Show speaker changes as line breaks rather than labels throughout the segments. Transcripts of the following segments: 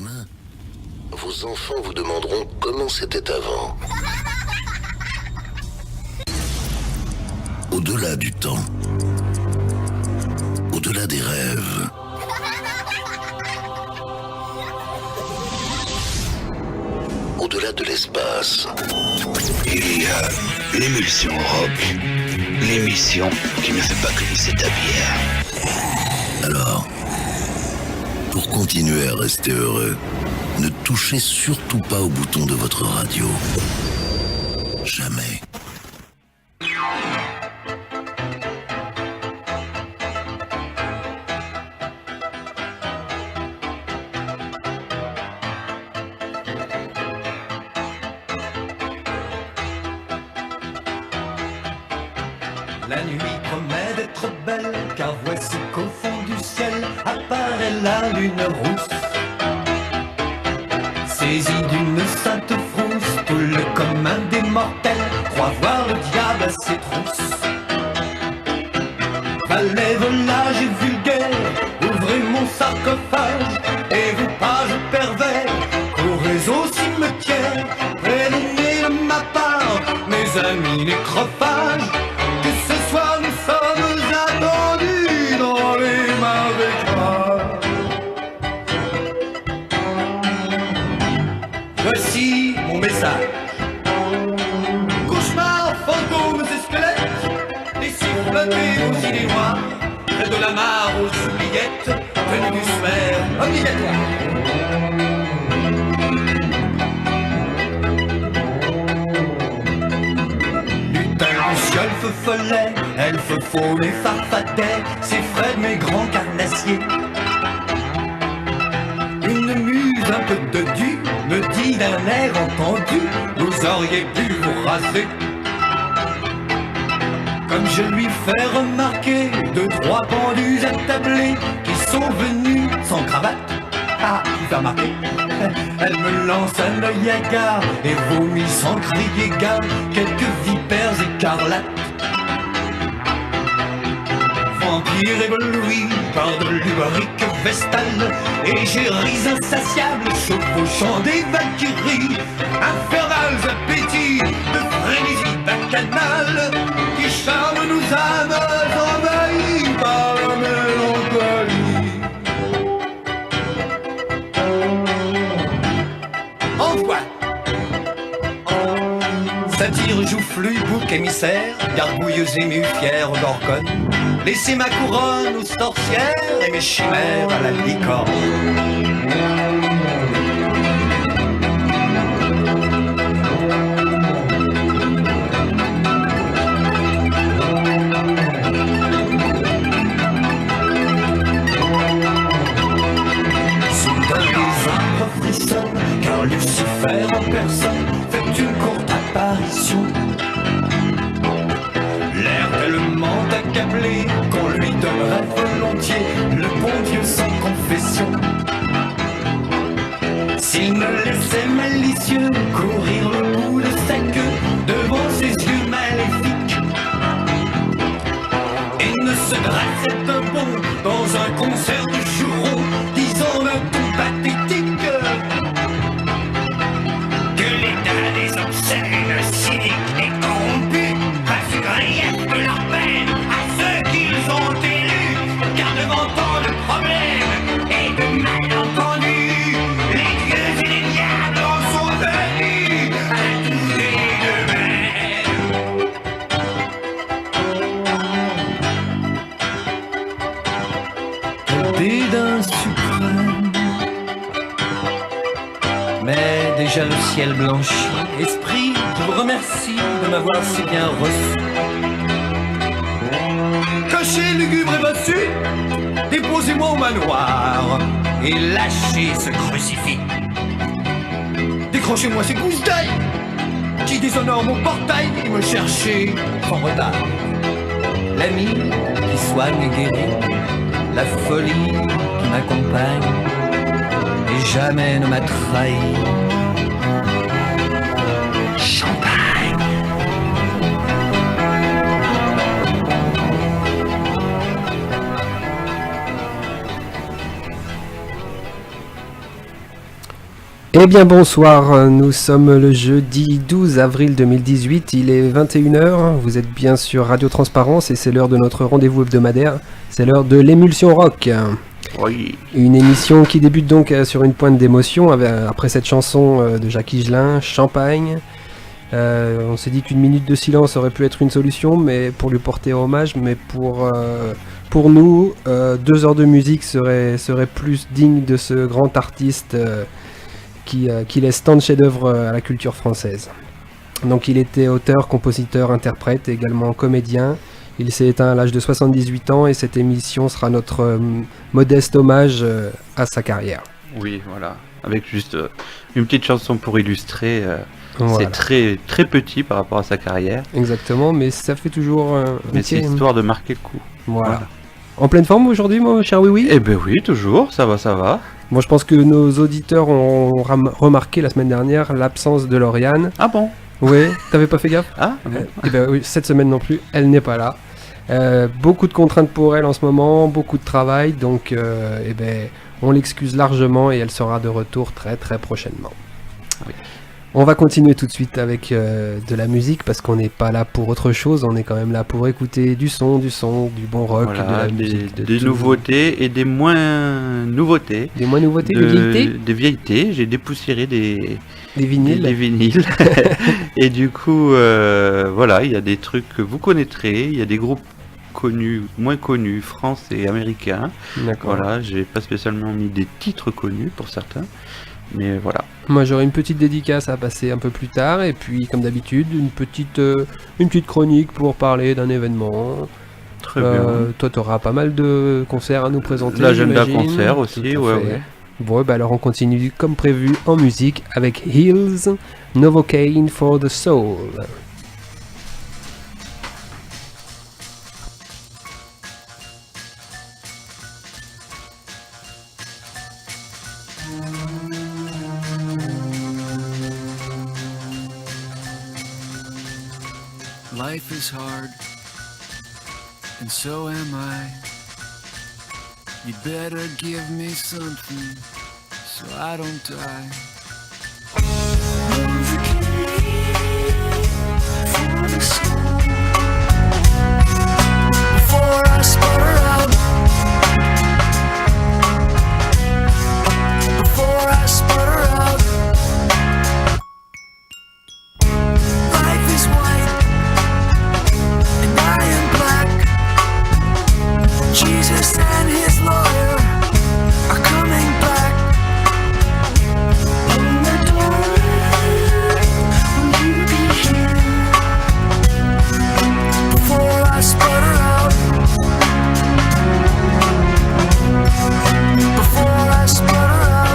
Demain, vos enfants vous demanderont comment c'était avant. Au-delà du temps, au-delà des rêves, au-delà de l'espace,
il y a l'émission rock, l'émission qui ne fait pas que nous établir.
Alors, pour continuer à rester heureux, ne touchez surtout pas au bouton de votre radio. Jamais.
La nuit promet d'être belle, car voici qu'au fond du ciel apparaît la lune rousse. Saisi d'une sainte frousse, tout le commun des mortels croit voir le diable à ses trousses. Valets, volages et vulgaires, ouvrez mon sarcophage, et vous pages pervers, courez au cimetière, prévenez de ma part, mes amis nécrophages, que ce soir nous sommes attendus dans les marécages. Voici mon message. Cauchemars, fantômes et squelettes, laissez flotter vos idées noires, près de la mare aux oubliettes, tenue du sphère obligatoire. Elfe follet, elfe faux et farfadet, c'est Fred mes grands carnassiers. Une muse un peu dodue me dit d'un air entendu, vous auriez pu vous raser. Comme je lui fais remarquer deux, trois pendus attablés qui sont venus sans cravate. Ah, tu vas remarquer. Elle me lance un œil hagard et vomit sans crier gare quelques vipères écarlates. Vampire ébloui par de l'ubérique vestale, égéries insatiables chevauchant des valkyries, infernales appétits de frénésie bacchanale qui charment nos âmes envahies par la mélancolie. Satire, joufflu, bouc émissaire, gargouilleuse émue, fière d'orcone, laissez ma couronne aux sorcières et mes chimères à la licorne. Soudain les arbres frissonnent, car Lucifer en personne fait une courte apparition. L'air tellement accablé qu'on lui donnerait volontiers le bon Dieu sans confession. S'il me laissait malicieux courir le bout de sa queue devant ses yeux maléfiques et ne se dressait de bond dans un concert du juron, disant d'un ton pathétique que l'état des obscènes, cyniques et corrompus passe du grief de leur peine à ceux qu'ils ont élus, car devant tant de problèmes et de malentendus, les dieux et les diables en sont venus à tous les domaines. Le dédain suprême, mais déjà le ciel blanchit. Esprit, je vous remercie de m'avoir si bien reçu. Cochez lugubre et bossu, déposez-moi au manoir et lâchez ce crucifix. Décrochez-moi ces gousses d'ail qui déshonorent mon portail et me cherchez sans retard. L'ami qui soigne et guérit, la folie qui m'accompagne et jamais ne m'a trahi. Champagne.
Eh bien bonsoir, nous sommes le jeudi 12 avril 2018, il est 21h, vous êtes bien sur Radio Transparence et c'est l'heure de notre rendez-vous hebdomadaire, c'est l'heure de l'émulsion rock.
Oui.
Une émission qui débute donc sur une pointe d'émotion après cette chanson de Jacques Higelin, Champagne. On s'est dit qu'une minute de silence aurait pu être une solution, mais pour lui porter hommage, mais pour nous, 2 heures de musique serait plus digne de ce grand artiste qui laisse tant de chefs-d'œuvre à la culture française. Donc il était auteur, compositeur, interprète, également comédien. Il s'est éteint à l'âge de 78 ans et cette émission sera notre modeste hommage à sa carrière.
Oui, voilà. Avec juste une petite chanson pour illustrer.
Voilà.
C'est très, très petit par rapport à sa carrière.
Exactement, mais ça fait toujours
mais c'est histoire de marquer le coup.
Voilà. En pleine forme aujourd'hui, mon cher Oui-Oui ?
Eh ben oui, toujours, ça va.
Bon, je pense que nos auditeurs ont remarqué la semaine dernière l'absence de Lauriane.
Ah bon ?
Oui, t'avais pas fait gaffe ?
Ah
Eh ben oui, cette semaine non plus, elle n'est pas là. Beaucoup de contraintes pour elle en ce moment, beaucoup de travail, donc eh ben, on l'excuse largement et elle sera de retour très très prochainement.
Oui.
On va continuer tout de suite avec de la musique parce qu'on n'est pas là pour autre chose, on est quand même là pour écouter du son, du bon rock,
voilà,
de la musique.
des nouveautés et des moins nouveautés.
Des moins nouveautés, des vieilletés ?
Des vieilletés, j'ai dépoussiéré des
vinyles.
Des vinyles. Et du coup, voilà, il y a des trucs que vous connaîtrez, il y a des groupes connus, moins connus, français et américains.
D'accord.
Voilà, j'ai pas spécialement mis des titres connus pour certains. Mais voilà.
Moi j'aurai une petite dédicace à passer un peu plus tard et puis comme d'habitude une petite chronique pour parler d'un événement.
Très bien.
Toi t'auras pas mal de concerts à nous présenter.
L'agenda
j'imagine.
concert aussi, ouais.
Bon bah alors on continue comme prévu en musique avec Hills, Novocaine for the Soul.
Life is hard, and so am I. You'd better give me something so I don't die. Before I sputter out, before I sputter out, life is white. I am black. Jesus and his lawyer are coming back. In the dark, will you be here? Before I sputter out, before I sputter out,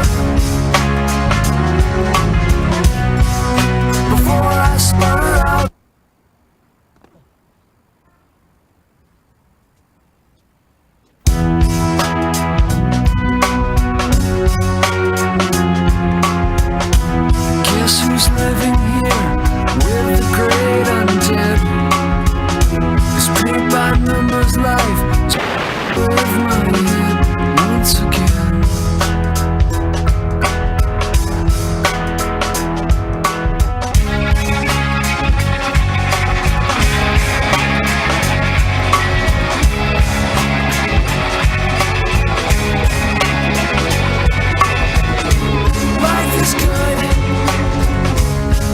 before I sputter out. Who's living here with the great undead? This paint by numbers life to with my head once again. Life is good.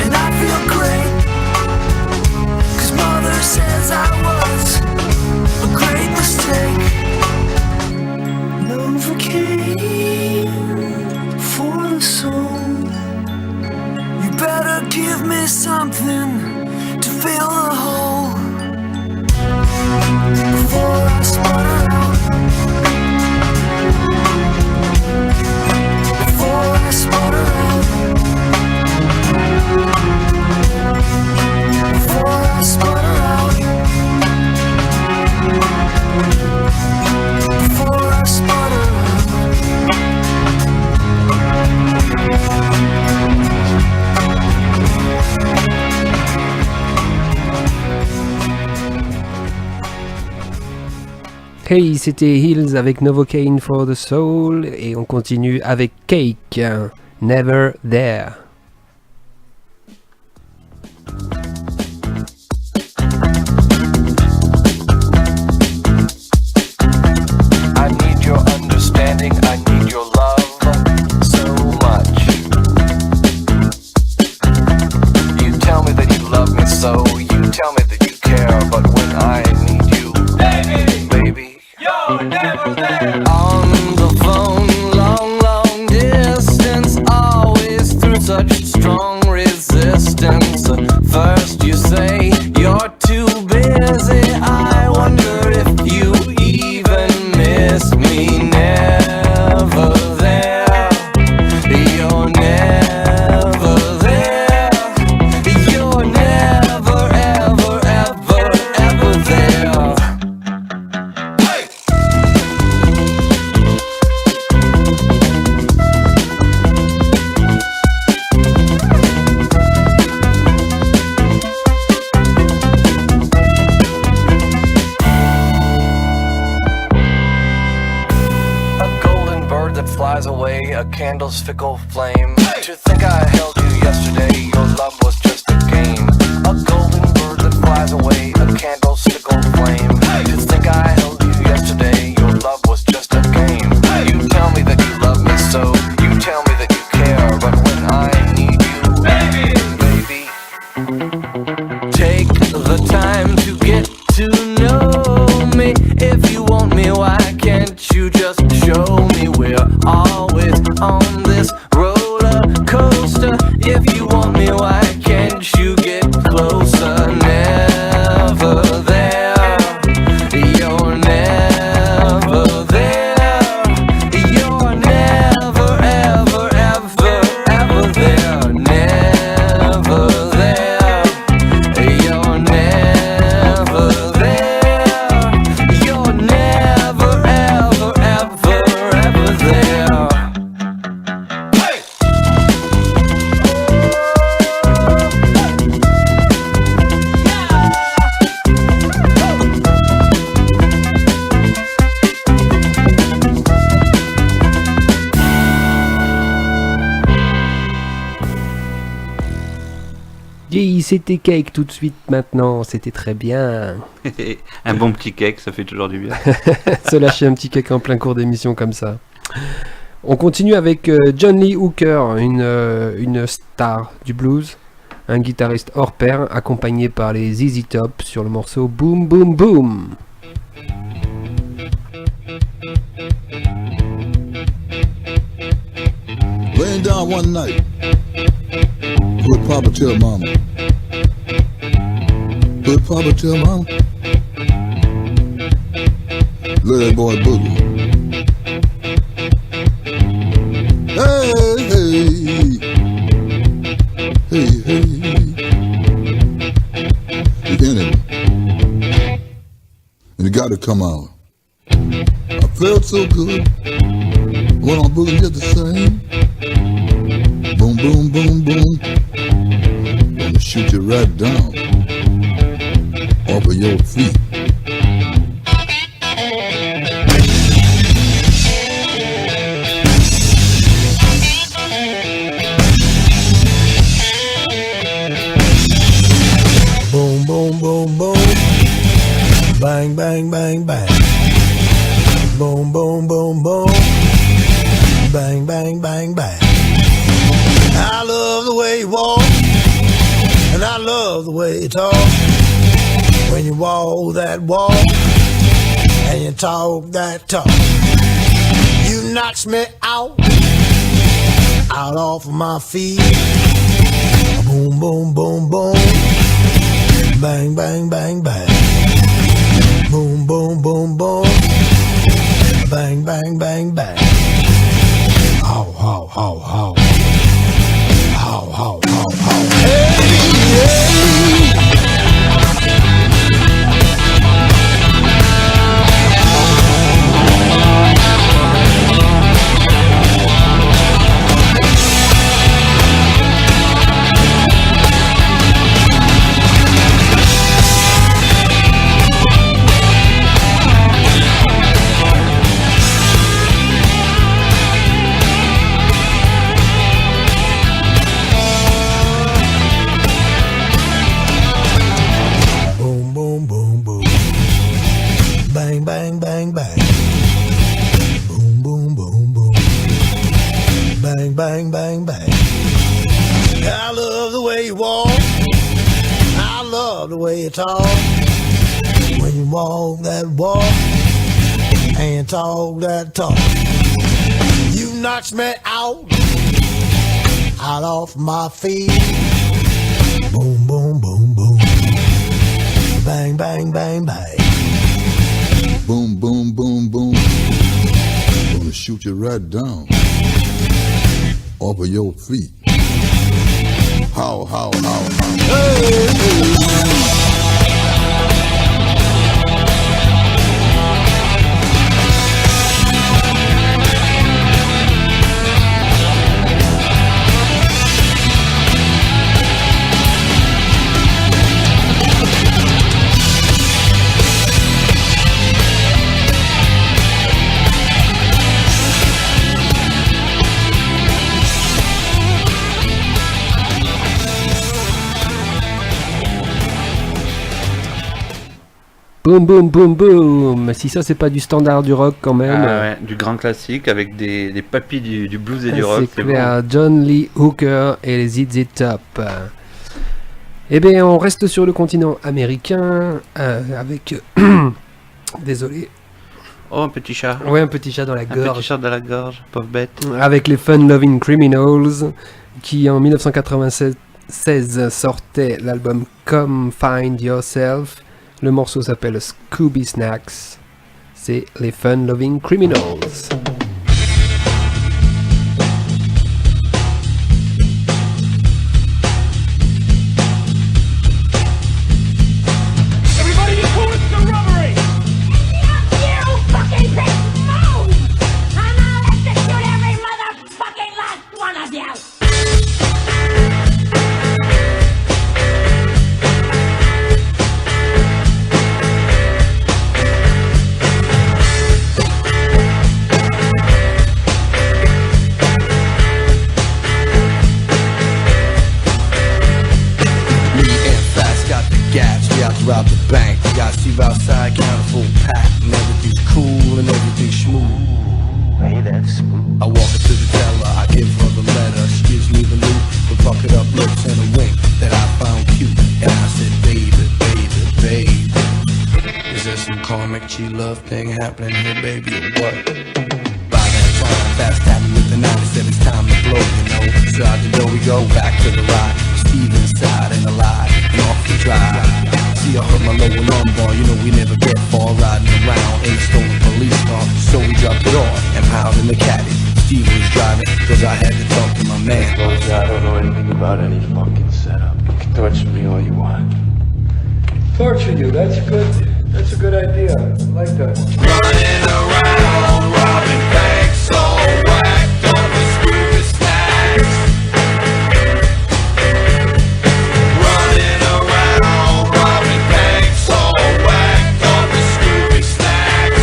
And I feel great, 'cause mother says I was a great mistake. Novocaine for the soul. You better give me something to fill the hole. Before I sputter out, before I sputter out, before I sputter out, before I sputter
Hey, c'était Hills avec Novocaine for the Soul et on continue avec Cake. Never There.
I need your understanding, I need your love so much. You tell me that you love me so, you tell me that you care, but when I need you, baby, you're never there. On the phone, long distance, always through such strong resistance. First you say you're too busy, I wonder if you even miss me. Never there, you're never there, you're never ever ever ever there. Hey! Flies away, a candle's fickle flame. To think I held you yesterday, your love was just a game. A golden bird that flies away, a candle's fickle flame. To think I held you yesterday, your love was just a game. You tell me that you love me so, you tell me that you care, but when I need you, baby, take the time to get to know me. If you want me, why can't you just show me? We're always on this roller coaster. If you want me, why can't you get closer? Never there, you're never there, you're never ever ever ever there. Never there, you're never there, you're never ever ever ever there. Hey!
Yeah, c'était Cake tout de suite maintenant, c'était très bien.
Un bon petit cake, ça fait toujours du bien.
Se lâcher un petit cake en plein cours d'émission comme ça. On continue avec John Lee Hooker, une star du blues, un guitariste hors pair, accompagné par les ZZ Top sur le morceau Boom Boom Boom.
Laying down one night, would Papa tell Mama? Would Papa tell Mama? Let that boy boogie. Hey, hey, hey, hey. The enemy. And it got to come out. I felt so good. Went on boogie just the same. Boom, boom, boom, boom. Gonna shoot you right down off of your feet.
Boom, boom, boom, boom. Bang, bang, bang, bang. Boom, boom, boom, boom. Bang, bang, bang, bang. I love the way you walk, and I love the way you talk. When you walk that walk, and you talk that talk, you knocks me out off of my feet. Boom, boom, boom, boom. Bang, bang, bang, bang. Boom, boom, boom, boom. Bang, bang, bang, bang. How, how, how, how. How, how, how, how. Hey, hey. Bang, bang, bang, bang. I love the way you walk. I love the way you talk. When you walk that walk and talk that talk, you knocks me out off my feet. Boom, boom, boom, boom. Bang, bang, bang, bang.
Boom, boom, boom, boom. Gonna shoot you right down off of your feet. How, how. Hey, hey.
Boum boum boum boum. Si ça c'est pas du standard du rock quand même.
Ah ouais, du grand classique avec des papis du blues et du rock.
C'est clair. Bon. John Lee Hooker et les ZZ Top. Eh bien on reste sur le continent américain avec... Désolé.
Oh un petit chat.
Ouais, un petit chat dans la gorge.
Un petit chat dans la gorge, pauvre bête.
Avec les Fun Loving Criminals qui en 1996 sortaient l'album Come Find Yourself. Le morceau s'appelle Scooby Snacks. C'est les Fun Loving Criminals.
Everybody, you call it the robbery! You fucking bitch, move! And I'll execute every motherfucking last one of you!
Rob the bank, you got Steve outside, count a full pack, and everything's cool and everything's smooth. Hey, that's smooth. I walk up to the teller, I give her the letter, she gives me the loot, with bucket up lips and a wink that I found cute. And I said, baby, baby, baby, is there some karmic G-love thing happening here, baby, or what? By that time, fast tapping with the 90, said it's time to blow, you know. So out the door we go, back to the ride, Steve inside and alive, and off the drive. See, I hurt my lower lumbar, you know we never get far riding around in a stolen police car. So we dropped it off and piled in the caddy. Steve was driving, cause I had to talk to my man.
I don't know anything about any fucking setup. You can torture me all you want.
Torture you, that's good. That's a good idea. I like that.
Running around, robbing banks, so whacked on the Scooby Snacks. Running around, robbing banks, so whacked on the Scooby Snacks.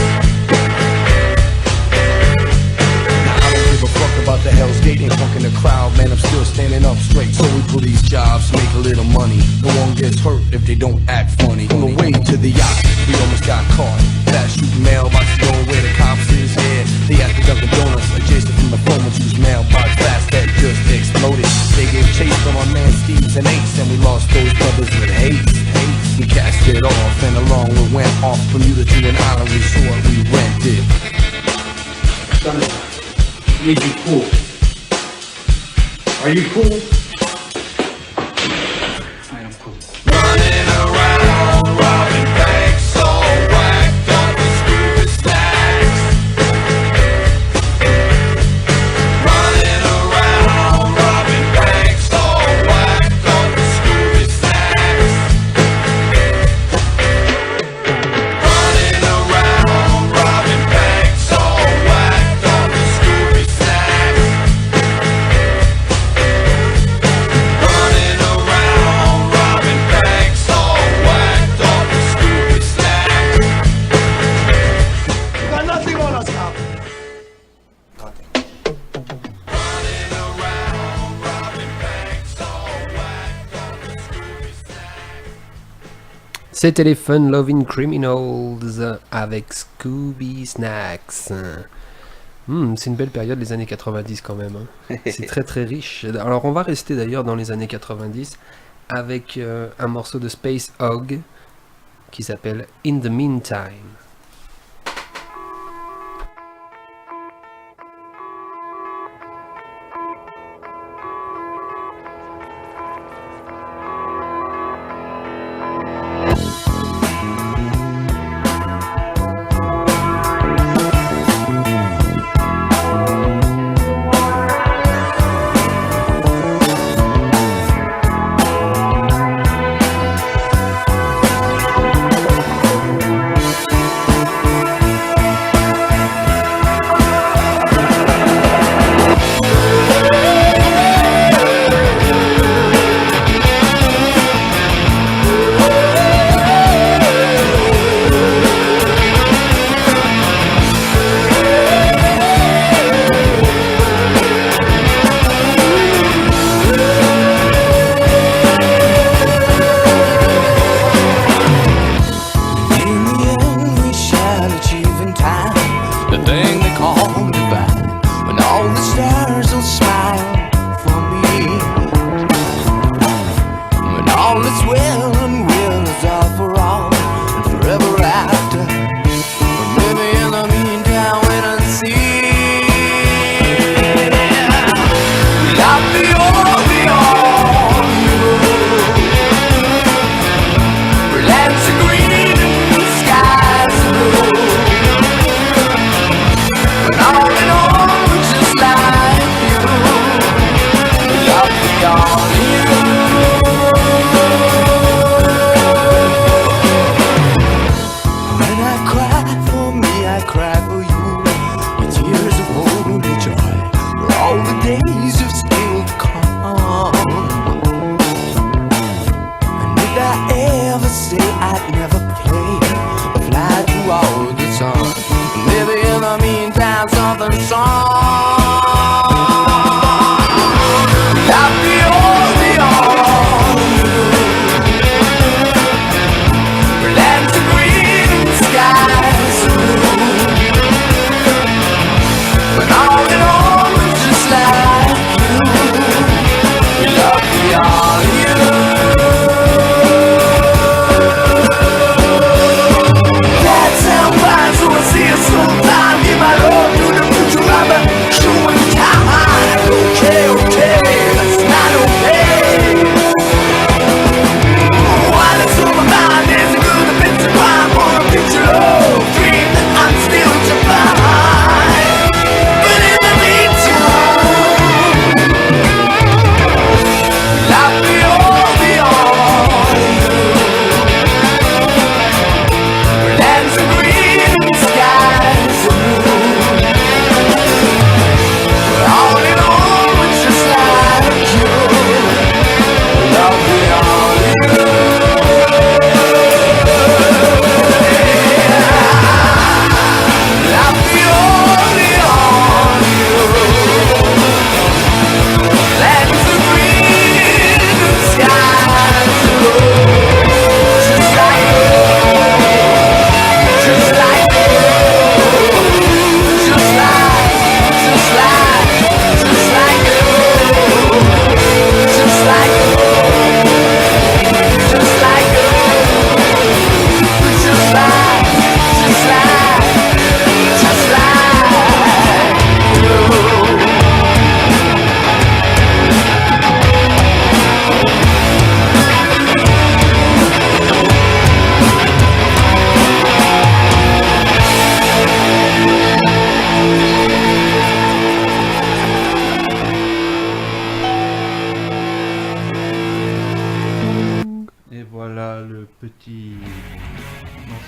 Now I don't give a fuck about the Hell's Gate and fucking the crowd, man. I'm still standing up straight. So we pull these jobs, make a little money. No one gets hurt if they don't act funny. On the way to the yacht, we almost got caught. Fast shooting mailbox, going where the cops is. Yeah, they at the Dunkin' Donuts, adjacent from the phone, whose mailbox fast that just exploded. They gave chase from our man Steve's and Ace, and we lost those brothers with hate. We cast it off, and along we went off Bermuda to an island resort we rented.
Son, need you cool. Are you cool? I am cool.
Running around, robbing banks, so whacked on the Scooby Snacks. Running around, robbing banks, so whacked on the Scooby Snacks. Running around, robbing banks, so whacked on the Scooby Snacks. Running around, robbing banks, so whacked on the Scooby Snacks.
You got nothing on us, cop.
Running around, robbing banks, so whacked on the Scooby Snacks.
C'était les Fun Loving Criminals avec Scooby Snacks. C'est une belle période, les années 90 quand même. Hein. C'est très très riche. Alors on va rester d'ailleurs dans les années 90 avec un morceau de Space Hog qui s'appelle In the Meantime.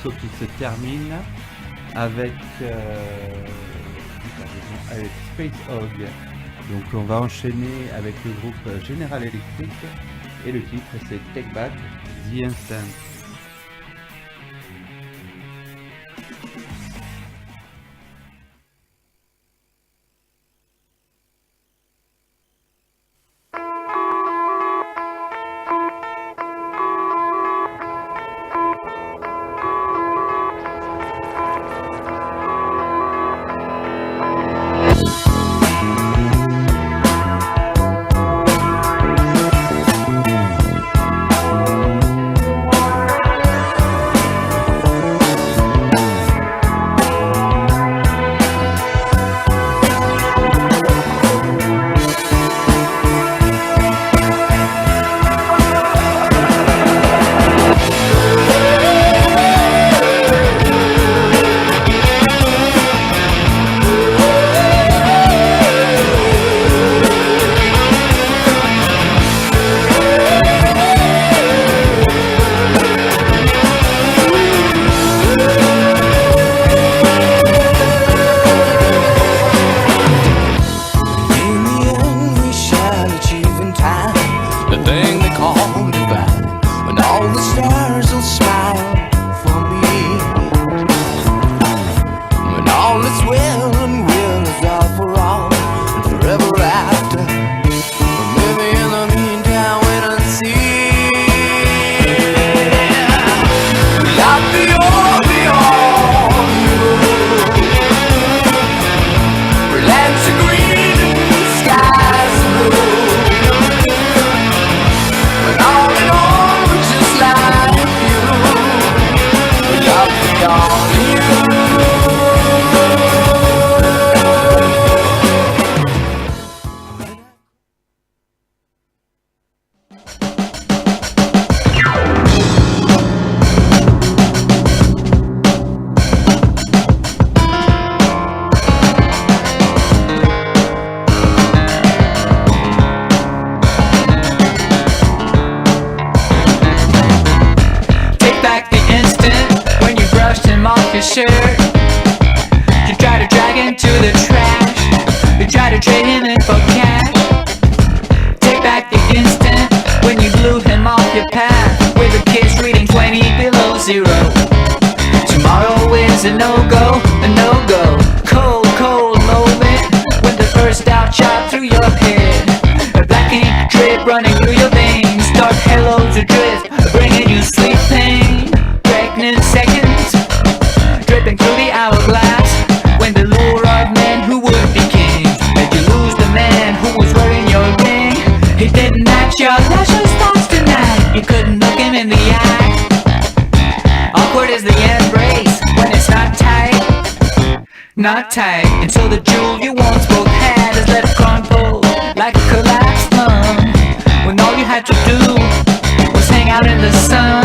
Qui se termine avec, avec Space Hog. Donc on va enchaîner avec le groupe General Electric et le titre c'est Take Back The Instant.
not tight, until the jewel you once both had is left crumpled like a collapsed lung. When all you had to do was hang out in the sun,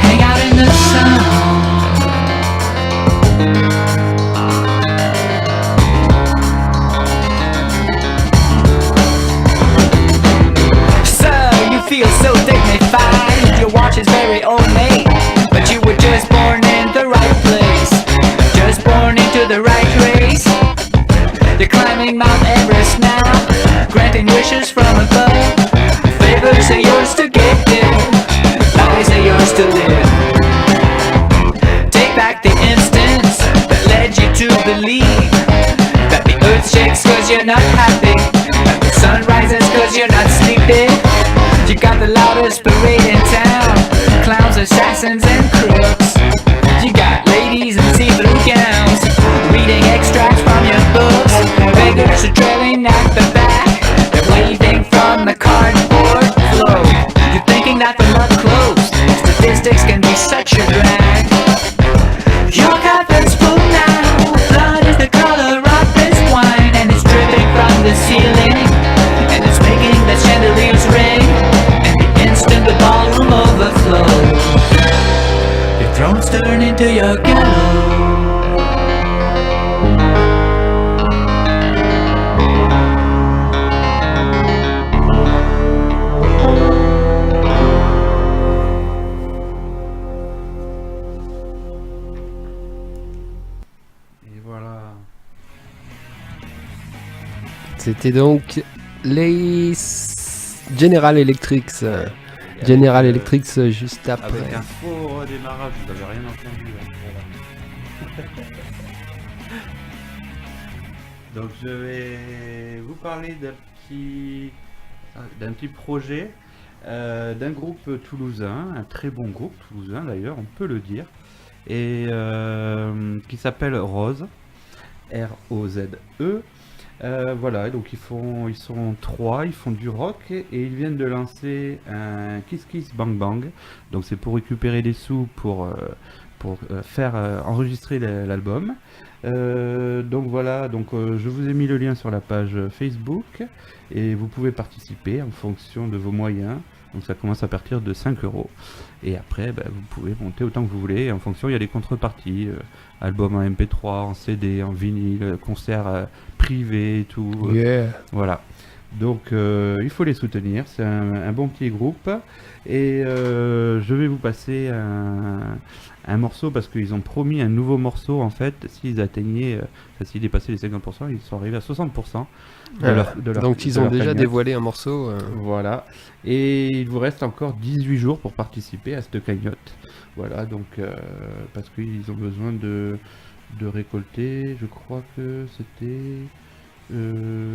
hang out in the sun. Feel so dignified, your watch is very ornate, but you were just born in the right place, just born into the right race. You're climbing Mount Everest now, granting wishes from above. Favors are yours to give, lies are yours to live. Take back the instance that led you to believe that the earth shakes cause you're not happy, that the sun rises cause you're not sleeping. You got the loudest parade in town, clowns, assassins, and crooks. You got ladies in see-through gowns, reading extracts from your books. Beggars are trailing at the back, they're waving from the cardboard float. You're thinking that the mud closed, statistics can be such a drag. Your cup is full now, blood is the color of this wine, and it's dripping from the ceiling, and it's making the chandeliers ring. Instant the ballroom overflows, your thrones turn into your ghetto.
Et voilà.
C'était donc les General Electric. General Electric juste après.
Avec un faux redémarrage, vous n'avez rien entendu. Voilà. Donc je vais vous parler d'un petit projet d'un groupe toulousain, un très bon groupe toulousain d'ailleurs, on peut le dire, et qui s'appelle Rose, R-O-Z-E. Voilà, donc ils sont 3, ils font du rock et ils viennent de lancer un Kiss Kiss Bang Bang. Donc c'est pour récupérer des sous pour faire enregistrer l'album. Donc voilà, donc je vous ai mis le lien sur la page Facebook et vous pouvez participer en fonction de vos moyens. Donc ça commence à partir de 5 € et après vous pouvez monter autant que vous voulez. Et en fonction, il y a des contreparties, album en MP3, en CD, en vinyle, concert privé et tout.
Yeah.
Voilà. Donc il faut les soutenir, c'est un bon petit groupe. Et je vais vous passer un morceau parce qu'ils ont promis un nouveau morceau en fait. S'ils atteignaient, s'ils dépassaient les 50%, ils sont arrivés à 60%.
Donc ils ont déjà dévoilé un morceau.
Voilà. Et il vous reste encore 18 jours pour participer à cette cagnotte. Voilà, donc parce qu'ils ont besoin de récolter, je crois que c'était...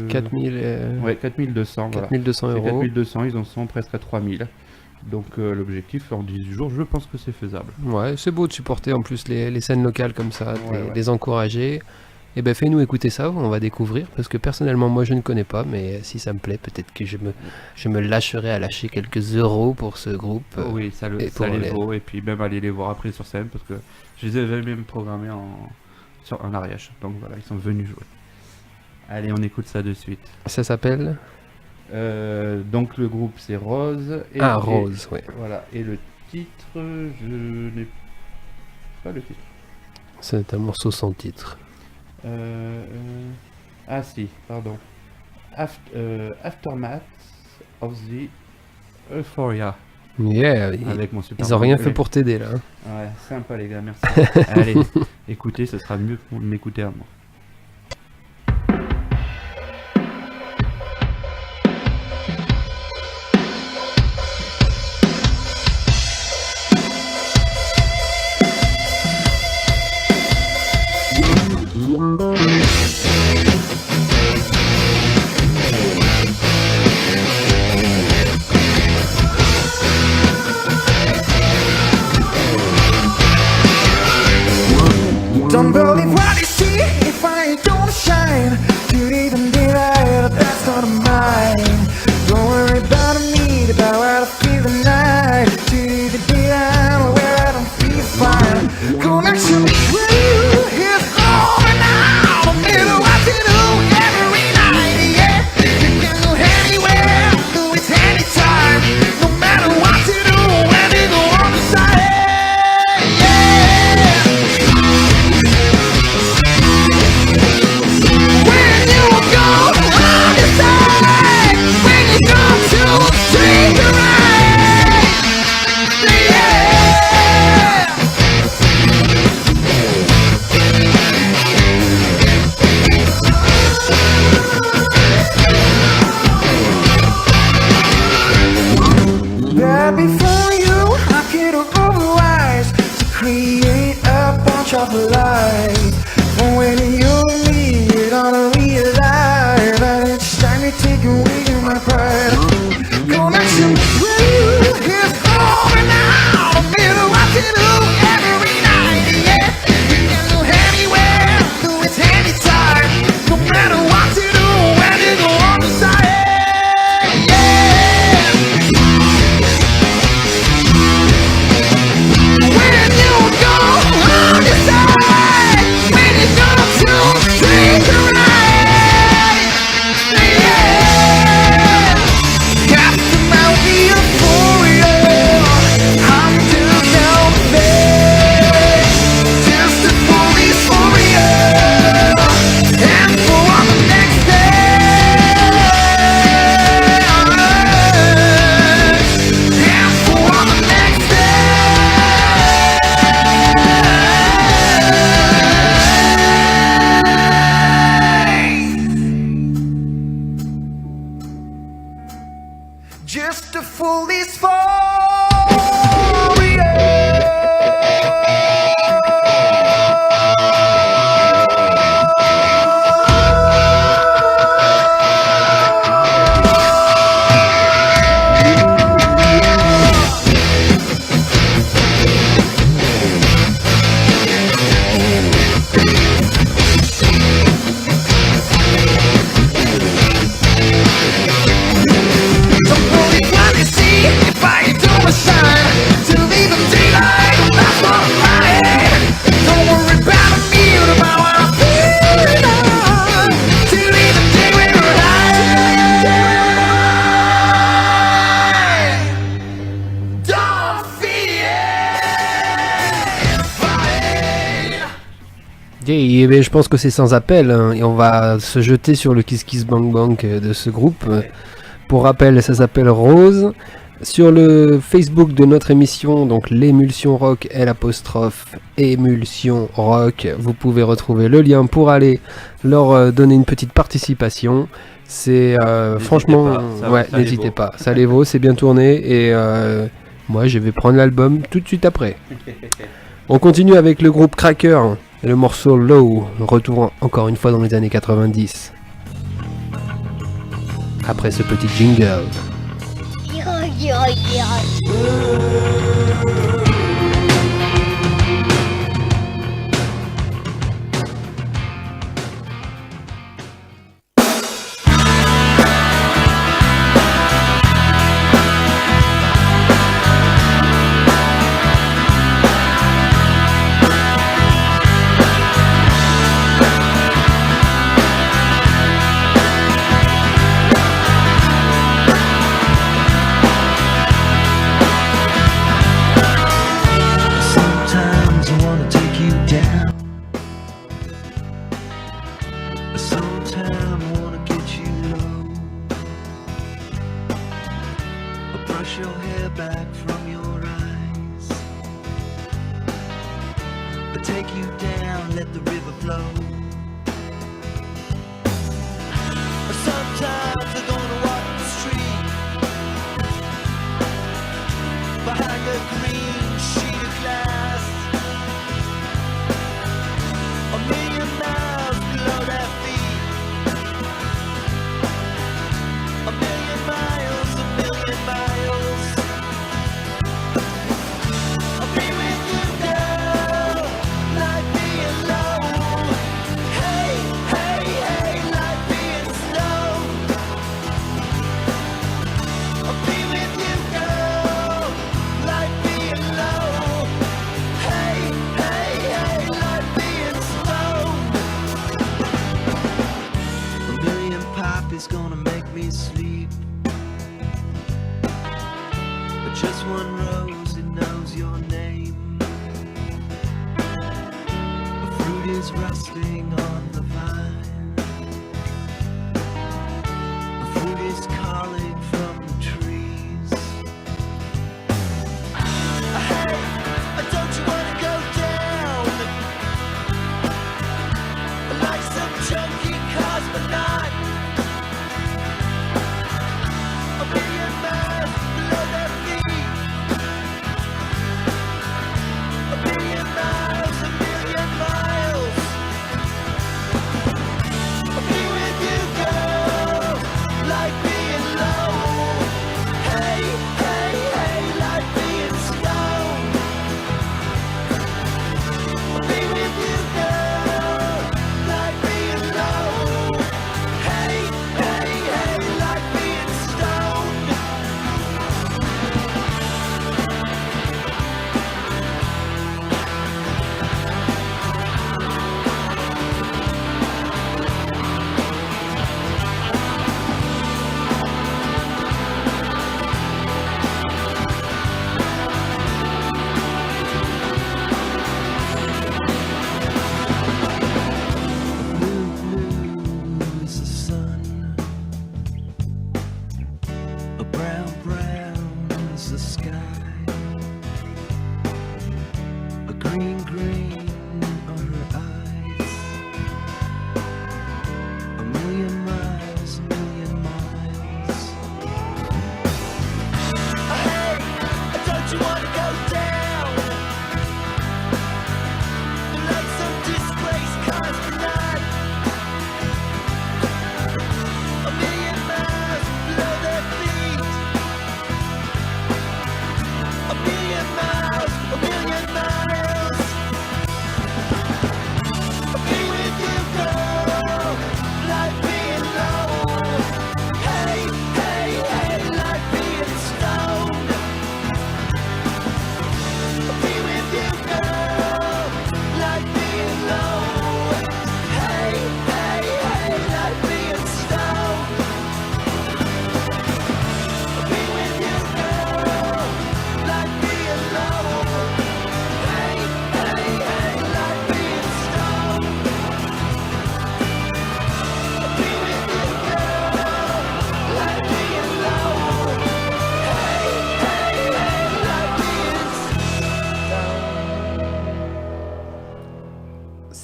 4200.
4200
voilà.
€.
4200, ils en sont presque à 3000. Donc l'objectif en 18 jours, je pense que c'est faisable.
Ouais, c'est beau de supporter en plus les scènes locales comme ça,
Ouais.
les encourager. Et ben fais-nous écouter ça, on va découvrir, parce que personnellement moi je ne connais pas, mais si ça me plaît, peut-être que je me lâcherai à lâcher quelques euros pour ce groupe.
Oui, ça les vaut, et puis même aller les voir après sur scène, parce que je les avais même programmés en Ariège, donc voilà, ils sont venus jouer. Allez, on écoute ça de suite.
Ça s'appelle
donc le groupe c'est Rose. Et
Rose, oui.
Voilà, et le titre, je n'ai pas le titre.
C'est un morceau sans titre.
Ah si, pardon. Aftermath of the Euphoria.
Yeah,
Avec mon super
ils ont rien fait pour t'aider là.
Ouais, sympa les gars, merci. Allez, écoutez, ce sera mieux que de m'écouter à moi.
Don't believe what you see.
just to fool this
Et bien, je pense que c'est sans appel, hein, et on va se jeter sur le Kiss Kiss Bang Bang de ce groupe. Pour rappel, ça s'appelle Rose. Sur le Facebook de notre émission, donc l'émulsion rock, L''émulsion rock, vous pouvez retrouver le lien pour aller leur donner une petite participation. C'est franchement, n'hésitez pas, ça les vaut, c'est bien tourné et moi je vais prendre l'album tout de suite après. On continue avec le groupe Cracker et le morceau Low, retour encore une fois dans les années 90. Après ce petit jingle.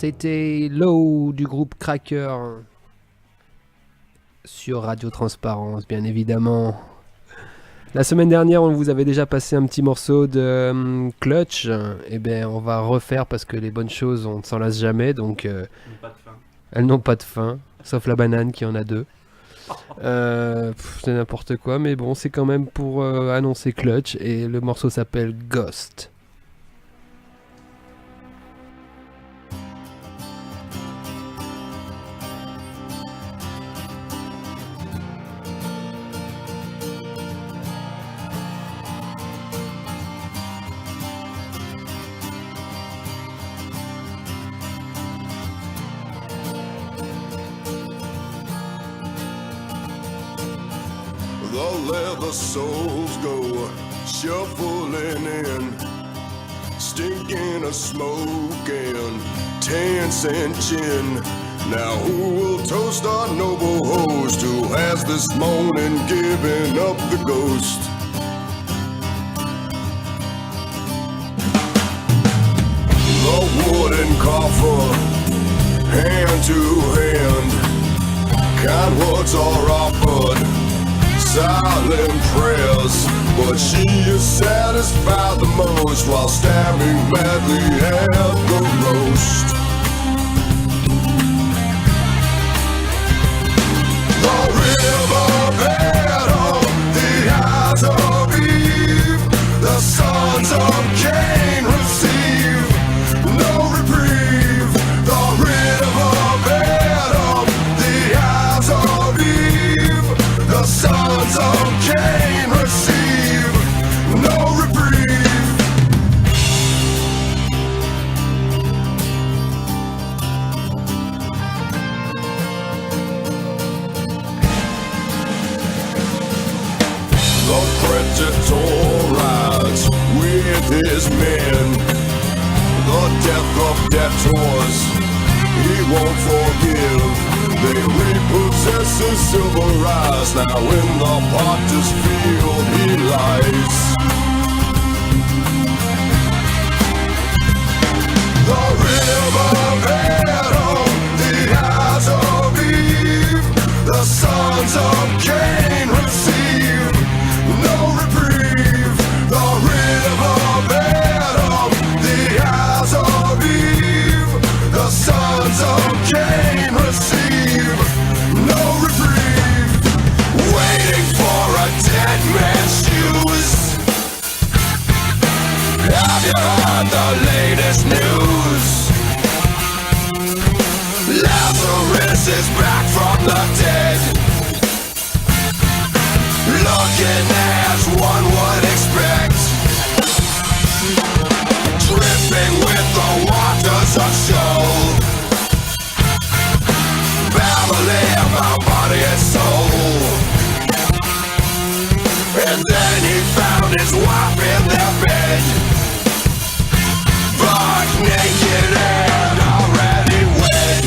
C'était Low du groupe Cracker sur Radio Transparence, bien évidemment. La semaine dernière, on vous avait déjà passé un petit morceau de Clutch. Eh bien, on va refaire parce que les bonnes choses, on ne s'en lasse jamais. Donc, elles n'ont pas de fin, sauf la banane qui en a 2. C'est n'importe quoi, mais bon, c'est quand même pour annoncer Clutch. Et le morceau s'appelle Ghost.
The leather souls go shuffling in, stinking of smoke and 10-cent gin. Now who will toast our noble host who has this morning given up the ghost? The wooden coffer, hand to hand, kind words are offered, silent prayers, but she is satisfied the most while stabbing madly at the roast. The riverbed of the eyes of Eve, the sons of Cain receive no reprieve. The riverbed of the eyes of Eve, the sons of Cain receive no reprieve. The predator rides with his men, the death of debtors he won't forgive. They repossess his silver eyes. Now in the potter's field he lies. The riverbed of the eyes of Eve, the sons of Cain receive no reprieve. The riverbed of the eyes of Eve, the sons of Cain receive no reprieve. Waiting for a dead man's shoes. Have you heard the latest news? Lazarus is back from the dead, looking as one would expect, dripping with the waters of Sheol, babbling about body and soul. And then he found his wife in their bed, buck naked and already wed.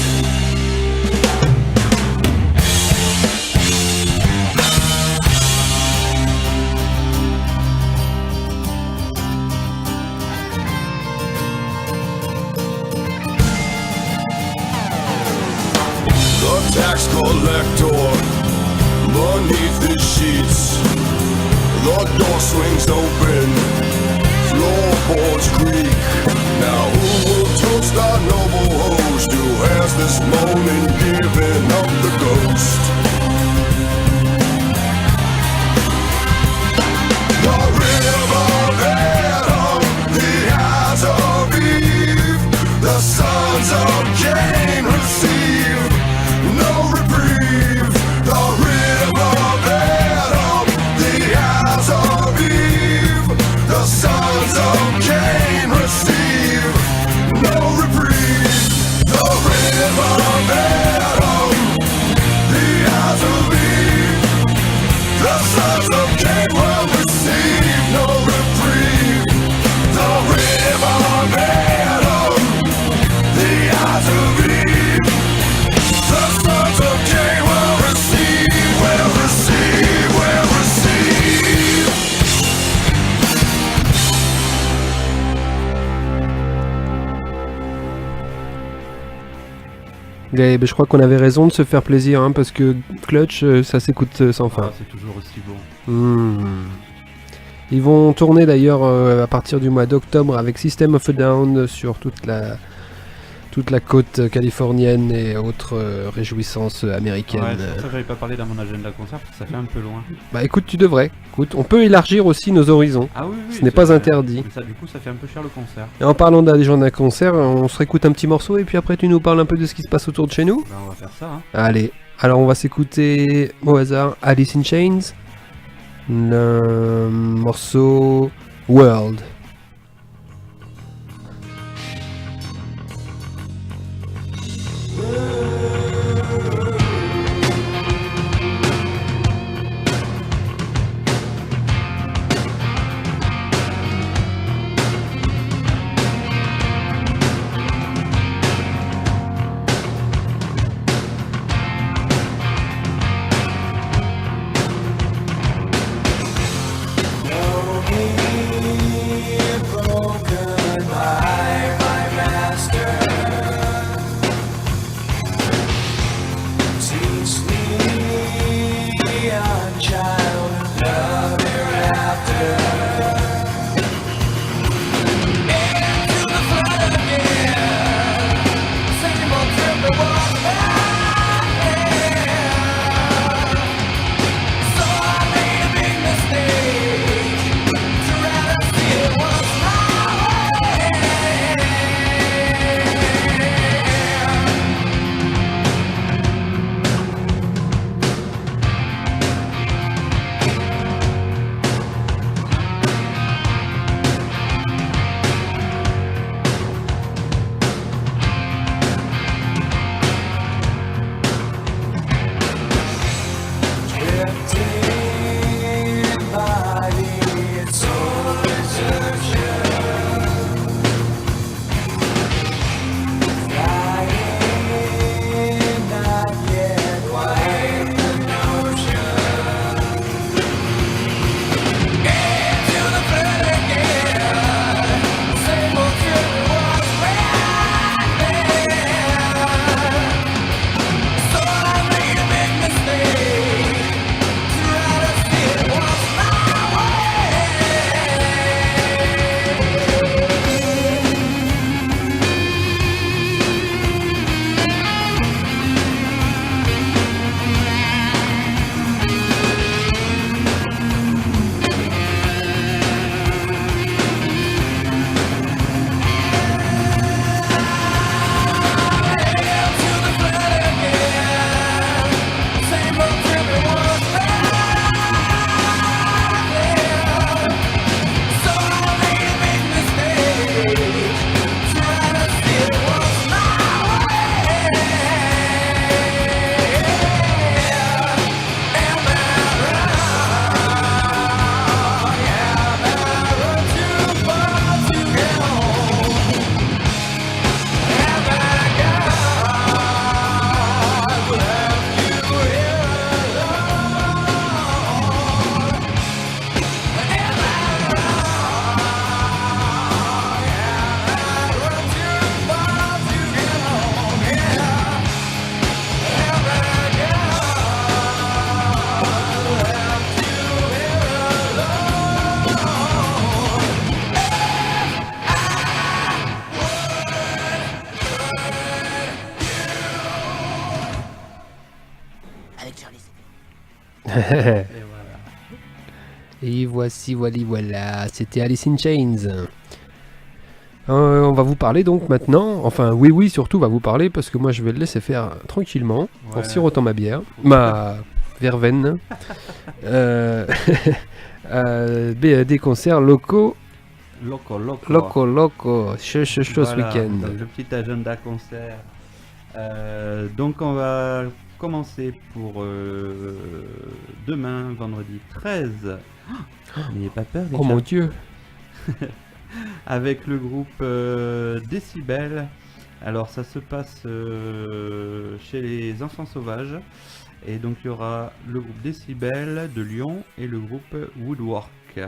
The tax collector beneath the sheets, the door swings open, floorboards creak. Now who will toast our noble host who has this morning given up the ghost? The riverbed of the eyes of Eve, the sons of Cain receive no reprieve. The riverbed of the eyes of Eve, the sons of Cain receive no reprieve. The riverbed of the eyes of Eve, the sons of Cain will receive no reprieve. The riverbed of the eyes of Eve, the sons of Cain will receive, will receive, will receive.
Je crois qu'on avait raison de se faire plaisir, hein, parce que Clutch, ça s'écoute sans fin.
Ah, c'est toujours aussi bon.
Ils vont tourner d'ailleurs à partir du mois d'octobre avec System of a Down sur toute la côte californienne et autres réjouissances américaines.
Ouais, c'est pour ça que j'avais pas parlé dans mon agenda concert parce que ça fait un peu loin.
Bah écoute, tu devrais. Écoute, on peut élargir aussi nos horizons.
Ah oui,
Ce n'est pas interdit.
Mais ça, du coup, ça fait un peu cher le concert.
Et en parlant d'agenda concert, on se réécoute un petit morceau et puis après tu nous parles un peu de ce qui se passe autour de chez nous.
Bah, on va faire ça. Hein.
Allez, alors on va s'écouter au hasard Alice in Chains, le morceau World. Et voici, voilà, c'était Alice in Chains. On va vous parler donc maintenant, enfin oui surtout va vous parler parce que moi je vais le laisser faire tranquillement en sirotant ma bière, ma verveine, des concerts locaux. Loco, chaud ce week-end.
Le petit agenda concert. Donc on va commencer pour demain, vendredi 13. N'ayez pas peur, les
Oh
gars.
mon Dieu.
Avec le groupe Décibel. Alors ça se passe chez les Enfants Sauvages. Et donc il y aura le groupe Décibel de Lyon et le groupe Woodwork.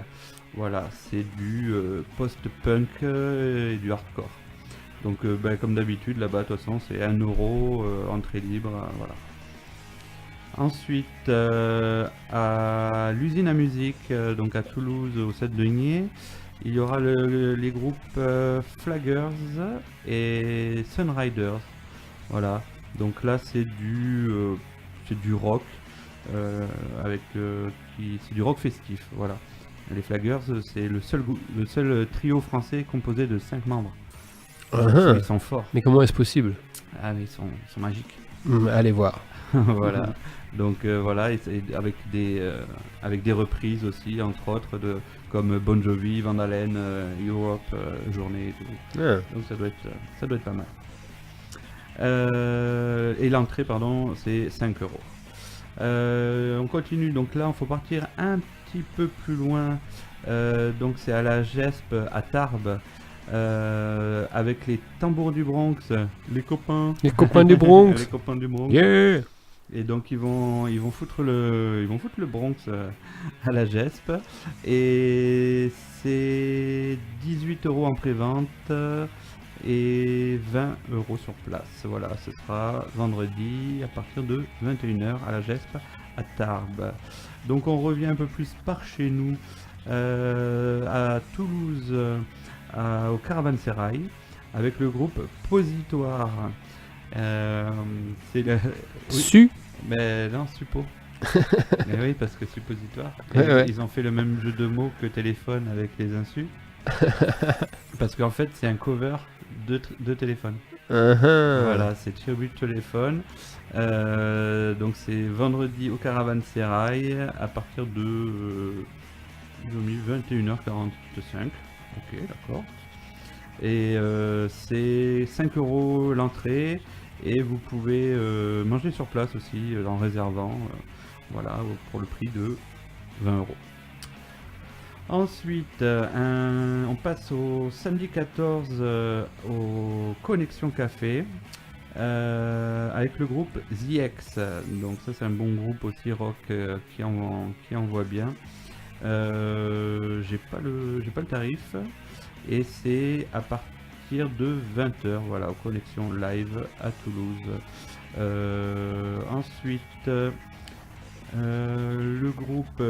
Voilà, c'est du post-punk et du hardcore. Donc comme d'habitude là-bas, de toute façon c'est 1 euro, entrée libre, voilà. Ensuite à l'usine à musique, donc à Toulouse au 7 Denier, il y aura les groupes Flaggers et Sunriders. Voilà, donc là c'est du rock, c'est du rock festif, voilà. Les Flaggers, c'est le seul trio français composé de 5 membres. Ils sont forts.
Mais comment est-ce possible?
Ah mais ils sont magiques.
Allez voir.
Voilà. Donc voilà, et avec des reprises aussi, entre autres, comme Bon Jovi, Van Halen, Europe, Journée et tout.
Ah.
Donc ça doit être pas mal. Et l'entrée, pardon, c'est 5 euros. On continue, donc là, il faut partir un petit peu plus loin. Donc c'est à la GESP, à Tarbes. Avec les tambours du Bronx, les copains
du Bronx.
Les copains du Bronx.
Yeah.
Et donc ils vont foutre le Bronx à la GESP, et c'est 18 euros en pré-vente et 20 euros sur place. Voilà, ce sera vendredi à partir de 21h à la GESP à Tarbes. Donc on revient un peu plus par chez nous, à Toulouse, au Caravansérail, avec le groupe Positoire. C'est le...
Su.
Mais non, Suppo. Mais oui, parce que suppositoire.
Ouais.
Ils ont fait le même jeu de mots que téléphone avec les insus. Parce qu'en fait, c'est un cover de téléphone. Voilà, c'est Tribute Téléphone. Donc c'est vendredi au Caravansérail à partir de 21h45. Ok, d'accord. Et c'est 5 euros l'entrée, et vous pouvez manger sur place aussi en réservant, voilà, pour le prix de 20 euros. Ensuite, on passe au samedi 14 au Connexion Café avec le groupe The X. Donc ça c'est un bon groupe aussi rock qui envoie bien. J'ai pas le tarif, et c'est à partir de 20h, voilà, aux Connexions Live à Toulouse. Ensuite le groupe